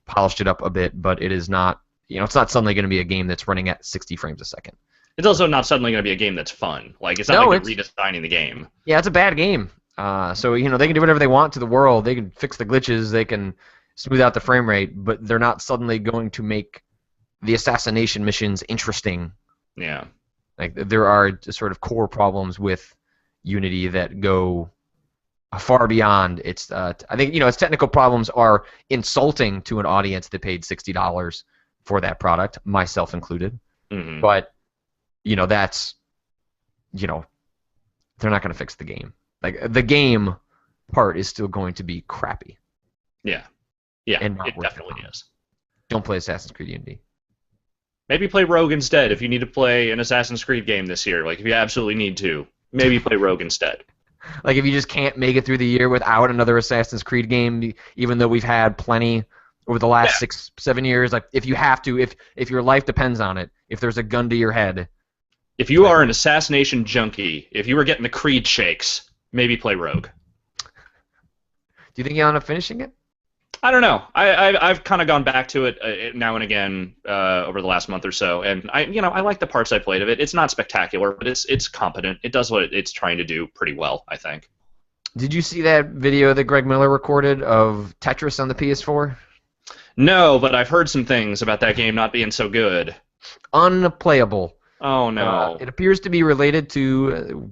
polished it up a bit, but it is not. It's not suddenly going to be a game that's running at 60 frames a second. It's also not suddenly going to be a game that's fun. Like, it's not like they're redesigning the game. Yeah, it's a bad game. So they can do whatever they want to the world. They can fix the glitches. They can smooth out the frame rate, but they're not suddenly going to make the assassination missions interesting. Yeah. Like there are sort of core problems with Unity that go far beyond its. I think its technical problems are insulting to an audience that paid $60 for that product, myself included. Mm-hmm. But that's they're not going to fix the game. Like the game part is still going to be crappy. Yeah. Yeah, and it definitely is. Don't play Assassin's Creed Unity. Maybe play Rogue instead if you need to play an Assassin's Creed game this year. Like, if you absolutely need to, maybe play Rogue instead. Like, if you just can't make it through the year without another Assassin's Creed game, even though we've had plenty over the last 6-7 years, like, if you have to, if your life depends on it, if there's a gun to your head. If you are an assassination junkie, if you were getting the Creed shakes, maybe play Rogue. Do you think you'll end up finishing it? I don't know. I've kind of gone back to it now and again over the last month or so, and I like the parts I played of it. It's not spectacular, but it's competent. It does what it's trying to do pretty well, I think. Did you see that video that Greg Miller recorded of Tetris on the PS4? No, but I've heard some things about that game not being so good. Unplayable. Oh no. It appears to be related to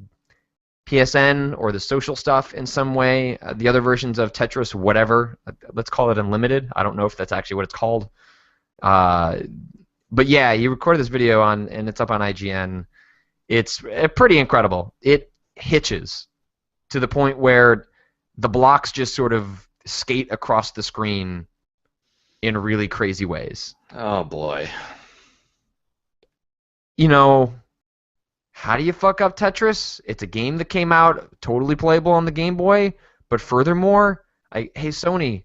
PSN or the social stuff in some way. The other versions of Tetris, whatever, let's call it Unlimited. I don't know if that's actually what it's called. But yeah, he recorded this video and it's up on IGN. It's pretty incredible. It hitches to the point where the blocks just sort of skate across the screen in really crazy ways. Oh boy. You know, how do you fuck up Tetris? It's a game that came out totally playable on the Game Boy, but furthermore, hey Sony,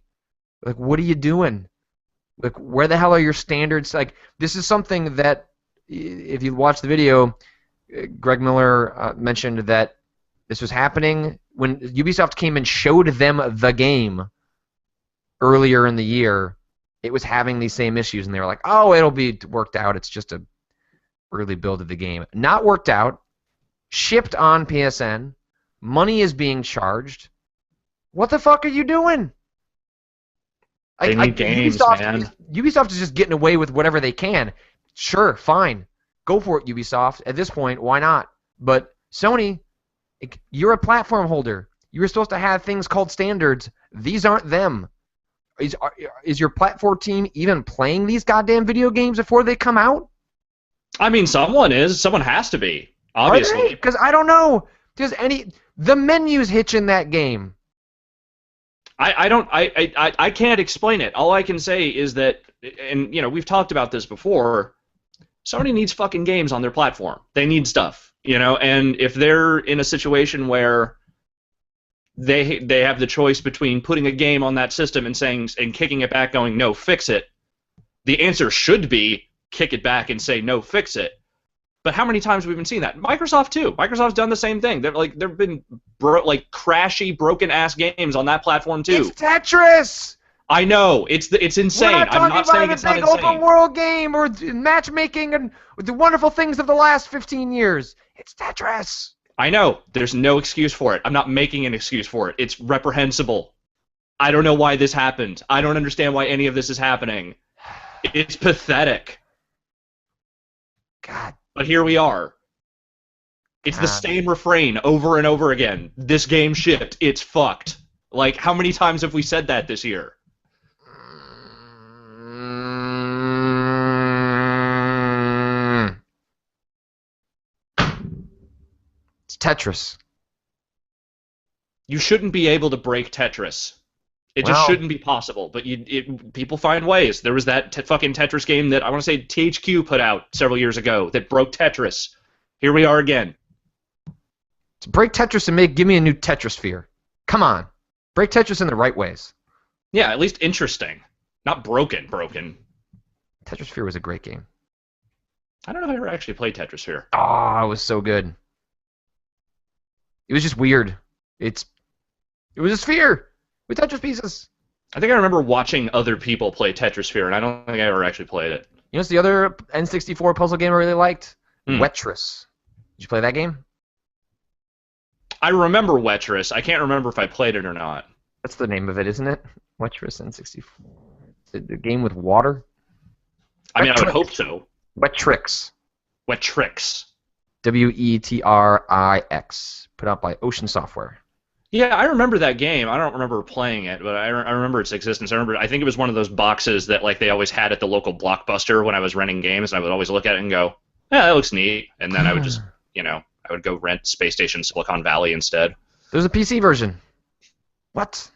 like what are you doing? Like where the hell are your standards? Like this is something that if you watch the video, Greg Miller mentioned that this was happening when Ubisoft came and showed them the game earlier in the year. It was having these same issues, and they were like, "Oh, it'll be worked out. It's just a early build of the game." Not worked out. Shipped on PSN. Money is being charged. What the fuck are you doing? They need games, man. Ubisoft is just getting away with whatever they can. Sure, fine. Go for it, Ubisoft. At this point, why not? But Sony, you're a platform holder. You were supposed to have things called standards. These aren't them. Is your platform team even playing these goddamn video games before they come out? I mean, someone is. Someone has to be. Obviously. Because I don't know. The menus hitch in that game. I can't explain it. All I can say is that, and you know, we've talked about this before. Sony needs fucking games on their platform. They need stuff, you know. And if they're in a situation where they have the choice between putting a game on that system and kicking it back, going no, fix it, the answer should be kick it back and say no, fix it. But how many times have we been seeing that? Microsoft too. Microsoft's done the same thing. There've been crashy, broken ass games on that platform too. It's Tetris. I know it's insane. I'm not saying it's not insane. Big open world game or matchmaking and the wonderful things of the last 15 years. It's Tetris. I know. There's no excuse for it. I'm not making an excuse for it. It's reprehensible. I don't know why this happened. I don't understand why any of this is happening. It's pathetic. God. But here we are. It's the same refrain over and over again. This game shipped. It's fucked. Like, how many times have we said that this year? It's Tetris. You shouldn't be able to break Tetris. It just shouldn't be possible, but people find ways. There was that fucking Tetris game that I want to say THQ put out several years ago that broke Tetris. Here we are again. To break Tetris and give me a new Tetrisphere. Come on. Break Tetris in the right ways. Yeah, at least interesting. Not broken. Tetrisphere was a great game. I don't know if I ever actually played Tetrisphere. Oh, it was so good. It was just weird. It was a sphere with Tetris pieces. I think I remember watching other people play Tetrisphere, and I don't think I ever actually played it. You know what's the other N64 puzzle game I really liked? Wetris. Did you play that game? I remember Wetris. I can't remember if I played it or not. That's the name of it, isn't it? Wetris N64. The game with water? I mean, I would hope so. Wetrix. Wetrix. Wetrix. Put out by Ocean Software. Yeah, I remember that game. I don't remember playing it, but I remember its existence. I think it was one of those boxes that like they always had at the local Blockbuster when I was renting games, and I would always look at it and go, "Yeah, that looks neat." And then I would just, I would go rent Space Station Silicon Valley instead. There's a PC version. What?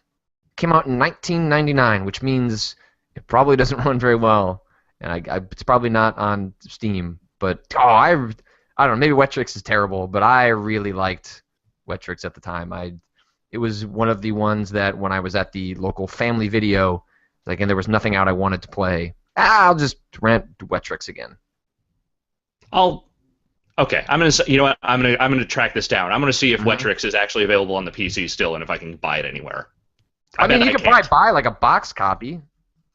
Came out in 1999, which means it probably doesn't run very well, and it's probably not on Steam. But I don't know. Maybe Wetrix is terrible, but I really liked Wetrix at the time. It was one of the ones that when I was at the local Family Video, and there was nothing out I wanted to play, I'll just rent Wetrix again. Okay. I'm gonna track this down. I'm gonna see if Wetrix is actually available on the PC still, and if I can buy it anywhere. I mean, you could probably buy like a box copy.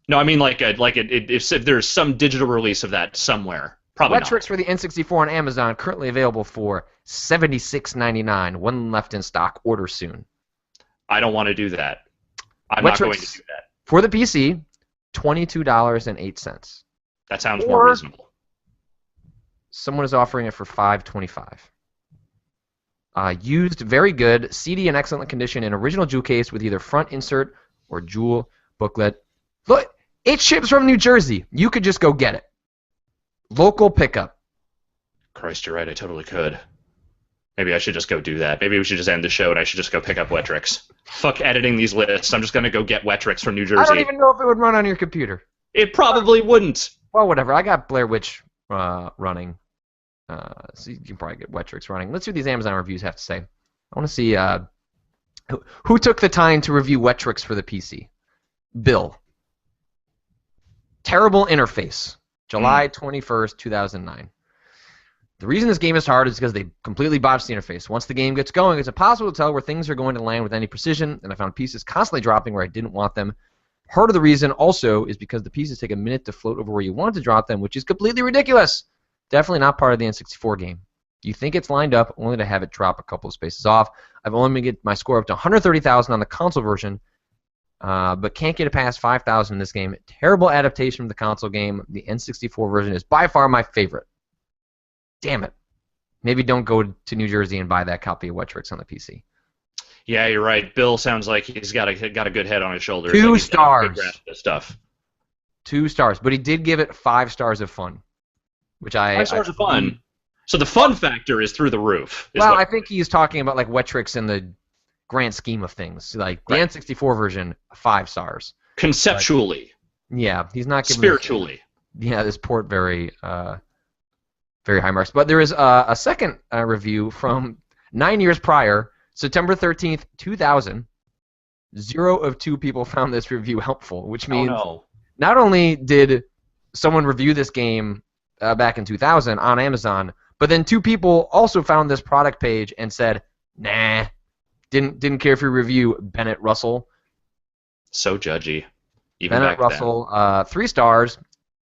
No, I mean if there's some digital release of that somewhere. Probably Wetrix not. for the N64 on Amazon, currently available for $76.99. One left in stock. Order soon. I don't want to do that. I'm not going to do that. For the PC, $22.08. That sounds more reasonable. Someone is offering it for $5.25. Used, very good, CD in excellent condition, in original jewel case with either front insert or jewel booklet. Look, It ships from New Jersey. You could just go get it. Local pickup. Christ, you're right. I totally could. Maybe I should just go do that. Maybe we should just end the show and I should just go pick up Wetrix. Fuck editing these lists. I'm just going to go get Wetrix from New Jersey. I don't even know if it would run on your computer. It probably wouldn't. Well, whatever. I got Blair Witch running. So you can probably get Wetrix running. Let's see what these Amazon reviews have to say. I want to see who took the time to review Wetrix for the PC. Bill. Terrible interface. July 21st, 2009. The reason this game is hard is because they completely botched the interface. Once the game gets going, it's impossible to tell where things are going to land with any precision, and I found pieces constantly dropping where I didn't want them. Part of the reason also is because the pieces take a minute to float over where you want to drop them, which is completely ridiculous. Definitely not part of the N64 game. You think it's lined up only to have it drop a couple of spaces off. I've only been getting my score up to 130,000 on the console version, but can't get it past 5,000 in this game. Terrible adaptation of the console game. The N64 version is by far my favorite. Damn it. Maybe don't go to New Jersey and buy that copy of Wetrix on the PC. Yeah, you're right. Bill sounds like he's got a good head on his shoulders. 2 like stars. Good grasp of this stuff. 2 stars, but he did give it 5 stars of fun, which 5 stars of fun. So the fun factor is through the roof. Well, I think he's talking about like Wetrix in the grand scheme of things. Like the N64 version, 5 stars. Conceptually. But, yeah, he's not giving spiritually. This port very high marks. But there is a second review from 9 years prior, September 13th, 2000. 0 of 2 people found this review helpful, which means not only did someone review this game back in 2000 on Amazon, but then 2 people also found this product page and said, nah, didn't care for your review, Bennett Russell. So judgy. Even Bennett back Russell, 3 stars.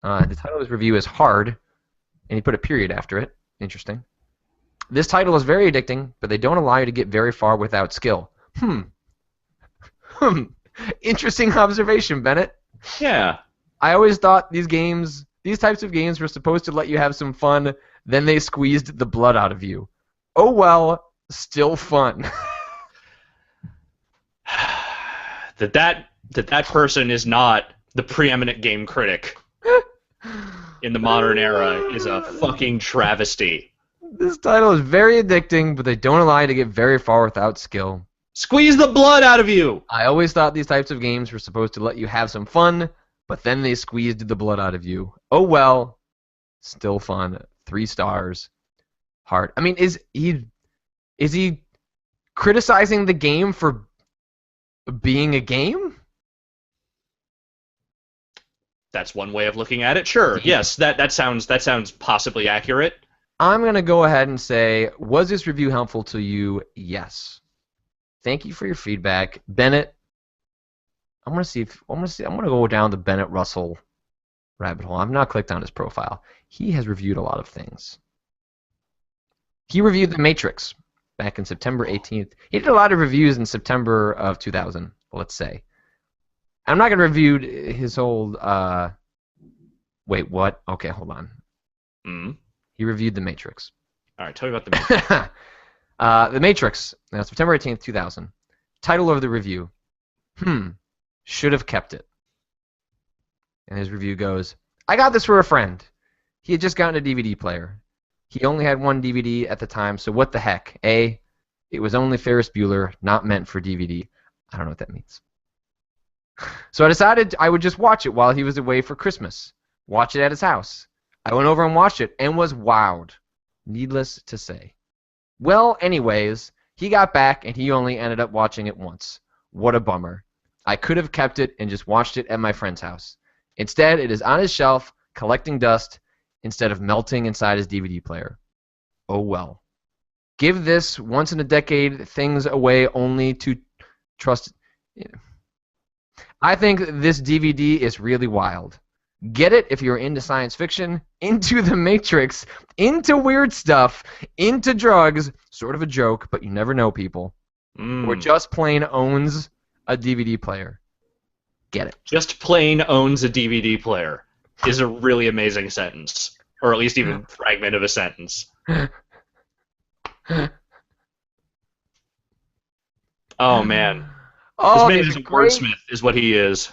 The title of his review is Hard, and he put a period after it. Interesting. This title is very addicting, but they don't allow you to get very far without skill. Interesting observation, Bennett. Yeah. I always thought these types of games were supposed to let you have some fun, then they squeezed the blood out of you. Oh well, still fun. that person is not the preeminent game critic in the modern era is a fucking travesty. This title is very addicting, but they don't allow you to get very far without skill. Squeeze the blood out of you! I always thought these types of games were supposed to let you have some fun, but then they squeezed the blood out of you. Oh well, still fun. 3 stars. Hard. I mean, is he criticizing the game for being a game? That's one way of looking at it. Sure. Yes, that sounds possibly accurate. I'm gonna go ahead and say, was this review helpful to you? Yes. Thank you for your feedback, Bennett. I'm gonna go down the Bennett Russell rabbit hole. I've not clicked on his profile. He has reviewed a lot of things. He reviewed The Matrix back in September 18th. He did a lot of reviews in September of 2000, let's say. I'm not going to review his old... Wait, what? Okay, hold on. He reviewed The Matrix. All right, tell me about The Matrix. The Matrix, September 18th, 2000. Title of the review, should have kept it. And his review goes, I got this for a friend. He had just gotten a DVD player. He only had 1 DVD at the time, so what the heck? It was only Ferris Bueller, not meant for DVD. I don't know what that means. So I decided I would just watch it while he was away for Christmas. Watch it at his house. I went over and watched it and was wowed. Needless to say. Well, anyways, he got back and he only ended up watching it once. What a bummer. I could have kept it and just watched it at my friend's house. Instead, it is on his shelf, collecting dust, instead of melting inside his DVD player. Oh well. Give this once-in-a-decade things away only to trust... I think this DVD is really wild. Get it if you're into science fiction, into The Matrix, into weird stuff, into drugs, sort of a joke, but you never know, people. Or just plain owns a DVD player. Get it. Just plain owns a DVD player is a really amazing sentence. Or at least even fragment of a sentence. Oh, man. Oh, this man is a wordsmith, is what he is.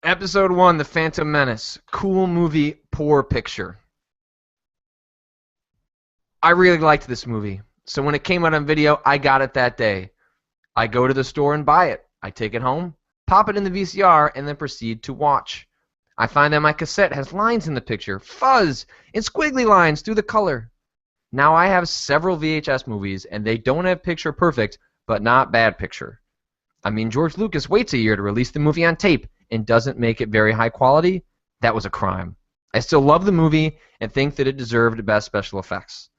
Episode 1, The Phantom Menace. Cool movie, poor picture. I really liked this movie. So when it came out on video, I got it that day. I go to the store and buy it. I take it home, pop it in the VCR, and then proceed to watch. I find that my cassette has lines in the picture, fuzz, and squiggly lines through the color. Now I have several VHS movies, and they don't have picture perfect, but not bad picture. I mean, George Lucas waits a year to release the movie on tape and doesn't make it very high quality. That was a crime. I still love the movie and think that it deserved best special effects.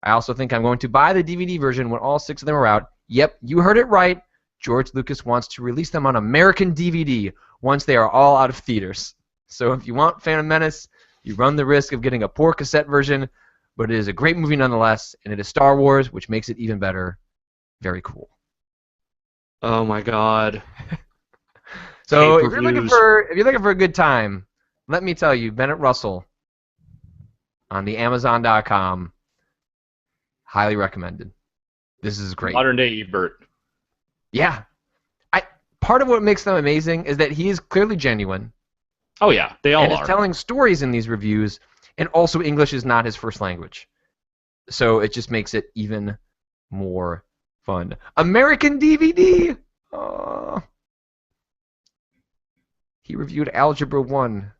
I also think I'm going to buy the DVD version when all 6 of them are out. Yep, you heard it right. George Lucas wants to release them on American DVD once they are all out of theaters. So if you want Phantom Menace, you run the risk of getting a poor cassette version, but it is a great movie nonetheless, and it is Star Wars, which makes it even better. Very cool. Oh my God. So if you're looking for a good time, let me tell you, Bennett Russell on the Amazon.com, highly recommended. This is great. Modern day Ebert. Yeah. Part of what makes them amazing is that he is clearly genuine. Oh yeah, they all and are. is telling stories in these reviews, and also English is not his first language. So it just makes it even more fun. American DVD! He reviewed Algebra 1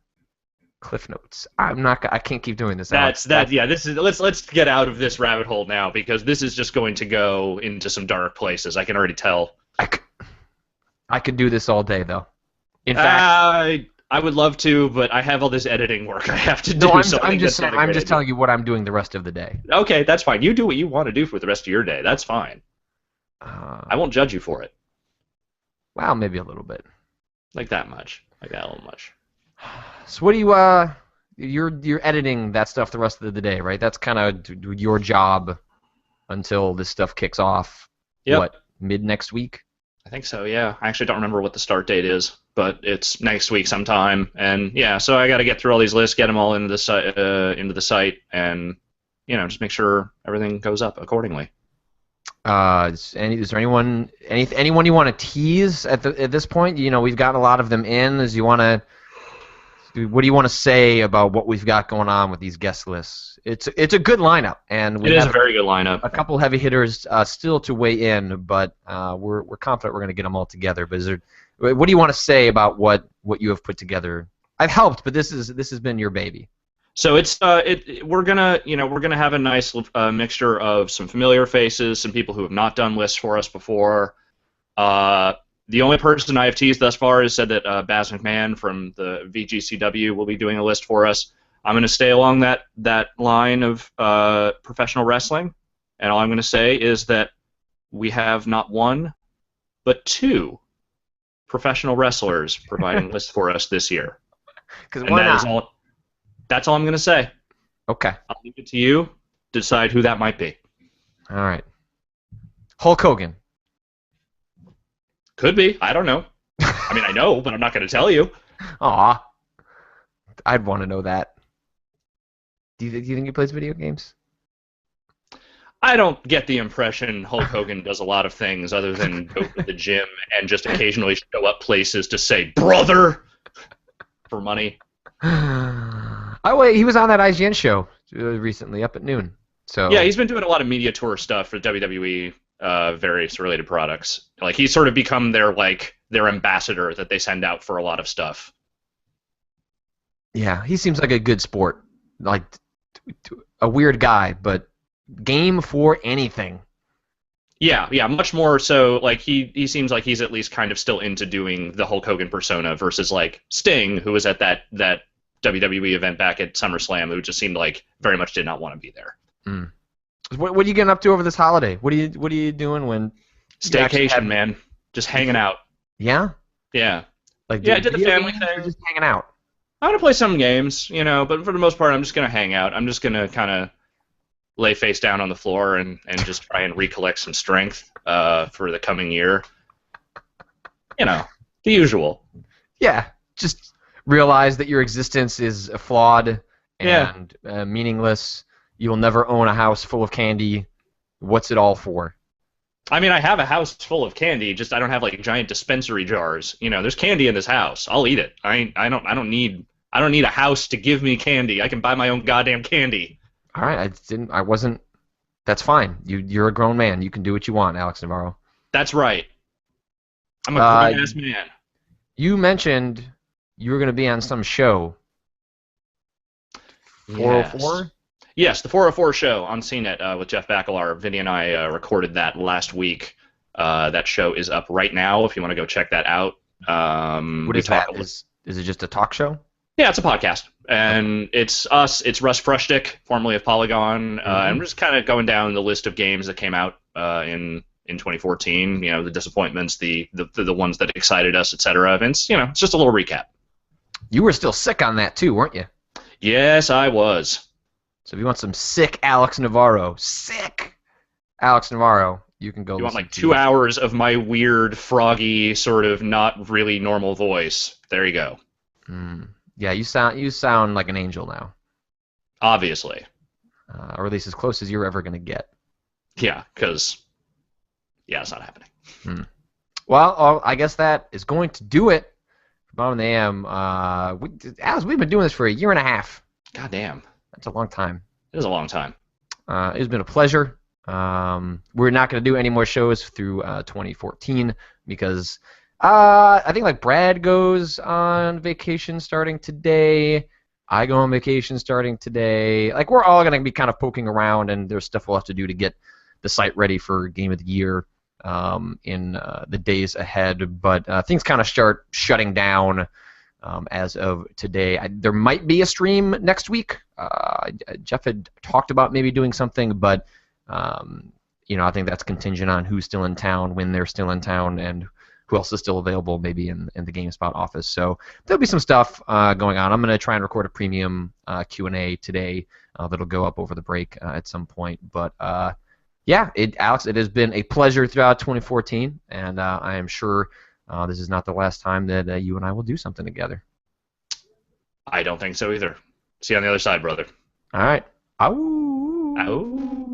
Cliff Notes. I can't keep doing this. Yeah, this is let's get out of this rabbit hole now, because this is just going to go into some dark places. I can already tell. I could do this all day, though. In fact, I would love to, but I have all this editing work I have to do. No, I'm just telling you what I'm doing the rest of the day. Okay, that's fine. You do what you want to do for the rest of your day. That's fine. I won't judge you for it. Well, maybe a little bit. Like that much. Like that little much. So what do you're editing that stuff the rest of the day, right? That's kind of your job until this stuff kicks off. Yep. What, mid next week? I think so, yeah. I actually don't remember what the start date is, but it's next week sometime. And yeah, so I got to get through all these lists, get them all into the site, and just make sure everything goes up accordingly. Is there anyone you want to tease at this point? We've got a lot of them in. What do you want to say about what we've got going on with these guest lists? It's a good lineup, and it is a very good lineup. A couple heavy hitters still to weigh in, but we're confident we're going to get them all together. But what do you want to say about what you have put together? I've helped, but this has been your baby. So we're gonna have a nice mixture of some familiar faces, some people who have not done lists for us before. The only person I have teased thus far has said that Baz McMahon from the VGCW will be doing a list for us. I'm going to stay along that line of professional wrestling, and all I'm going to say is that we have not one, but 2 professional wrestlers providing lists for us this year. Because why not? That's all I'm going to say. Okay. I'll leave it to you to decide who that might be. All right. Hulk Hogan. Could be. I don't know. I mean, I know, but I'm not going to tell you. Aw. I'd want to know that. Do you think he plays video games? I don't get the impression Hulk Hogan does a lot of things other than go to the gym and just occasionally show up places to say, brother, for money. Oh, wait, he was on that IGN show recently, up at noon. So yeah, he's been doing a lot of media tour stuff for WWE, various related products. Like, he's sort of become their ambassador that they send out for a lot of stuff. Yeah, he seems like a good sport. Like, a weird guy, but game for anything. Yeah, much more so. Like, he seems like he's at least kind of still into doing the Hulk Hogan persona versus, like, Sting, who was at that WWE event back at SummerSlam, who just seemed like very much did not want to be there. Mm. What are you getting up to over this holiday? What are you doing when? Staycation, man. Just hanging out. Yeah. Yeah. Like, I did the family thing. Just hanging out. I'm gonna play some games, but for the most part, I'm just gonna hang out. I'm just gonna kind of lay face down on the floor and just try and recollect some strength for the coming year. The usual. Yeah. Just realize that your existence is flawed and meaningless. You will never own a house full of candy. What's it all for? I mean, I have a house full of candy, just I don't have like giant dispensary jars. There's candy in this house. I'll eat it. I don't need a house to give me candy. I can buy my own goddamn candy. All right, I wasn't. That's fine. You're a grown man. You can do what you want, Alex Navarro. That's right. I'm a Uh, grown ass man. you mentioned you were going to be on some show. Yes. 404. Yes, the 404 show on CNET with Jeff Bakalar. Vinny and I recorded that last week. That show is up right now if you want to go check that out. What We is talk that? a little. Is it just a talk show? Yeah, it's a podcast, Okay. and it's us. It's Russ Frushtick, formerly of Polygon, and Hmm. we're just kind of going down the list of games that came out in 2014. The disappointments, the ones that excited us, etc. And it's just a little recap. You were still sick on that too, weren't you? Yes, I was. So if you want some sick Alex Navarro, you can go You want listen like to. 2 hours of my weird, froggy, sort of not really normal voice. There you go. Yeah, you sound like an angel now, Obviously, or at least as close as you're ever going to get. yeah, because it's not happening. Hmm. Well, I guess that is going to do it for Bombin AM. Alex, we've been doing this for a year and a half. God damn, That's a long time. it was a long time. It's been a pleasure. We're not going to do any more shows through 2014 because I think like Brad goes on vacation starting today. I go on vacation starting today. Like we're all going to be kind of poking around, and there's stuff we'll have to do to get the site ready for Game of the Year in the days ahead. But things kind of start shutting down as of today. There might be a stream next week. Jeff had talked about maybe doing something, but I think that's contingent on who's still in town, when they're still in town, and who else is still available maybe in the GameSpot office. So there'll be some stuff going on. I'm going to try and record a premium Q&A today that'll go up over the break at some point. But yeah, Alex, it has been a pleasure throughout 2014, and I am sure this is not the last time that you and I will do something together. I don't think so either. See you on the other side, brother. All right. Ow. Ow.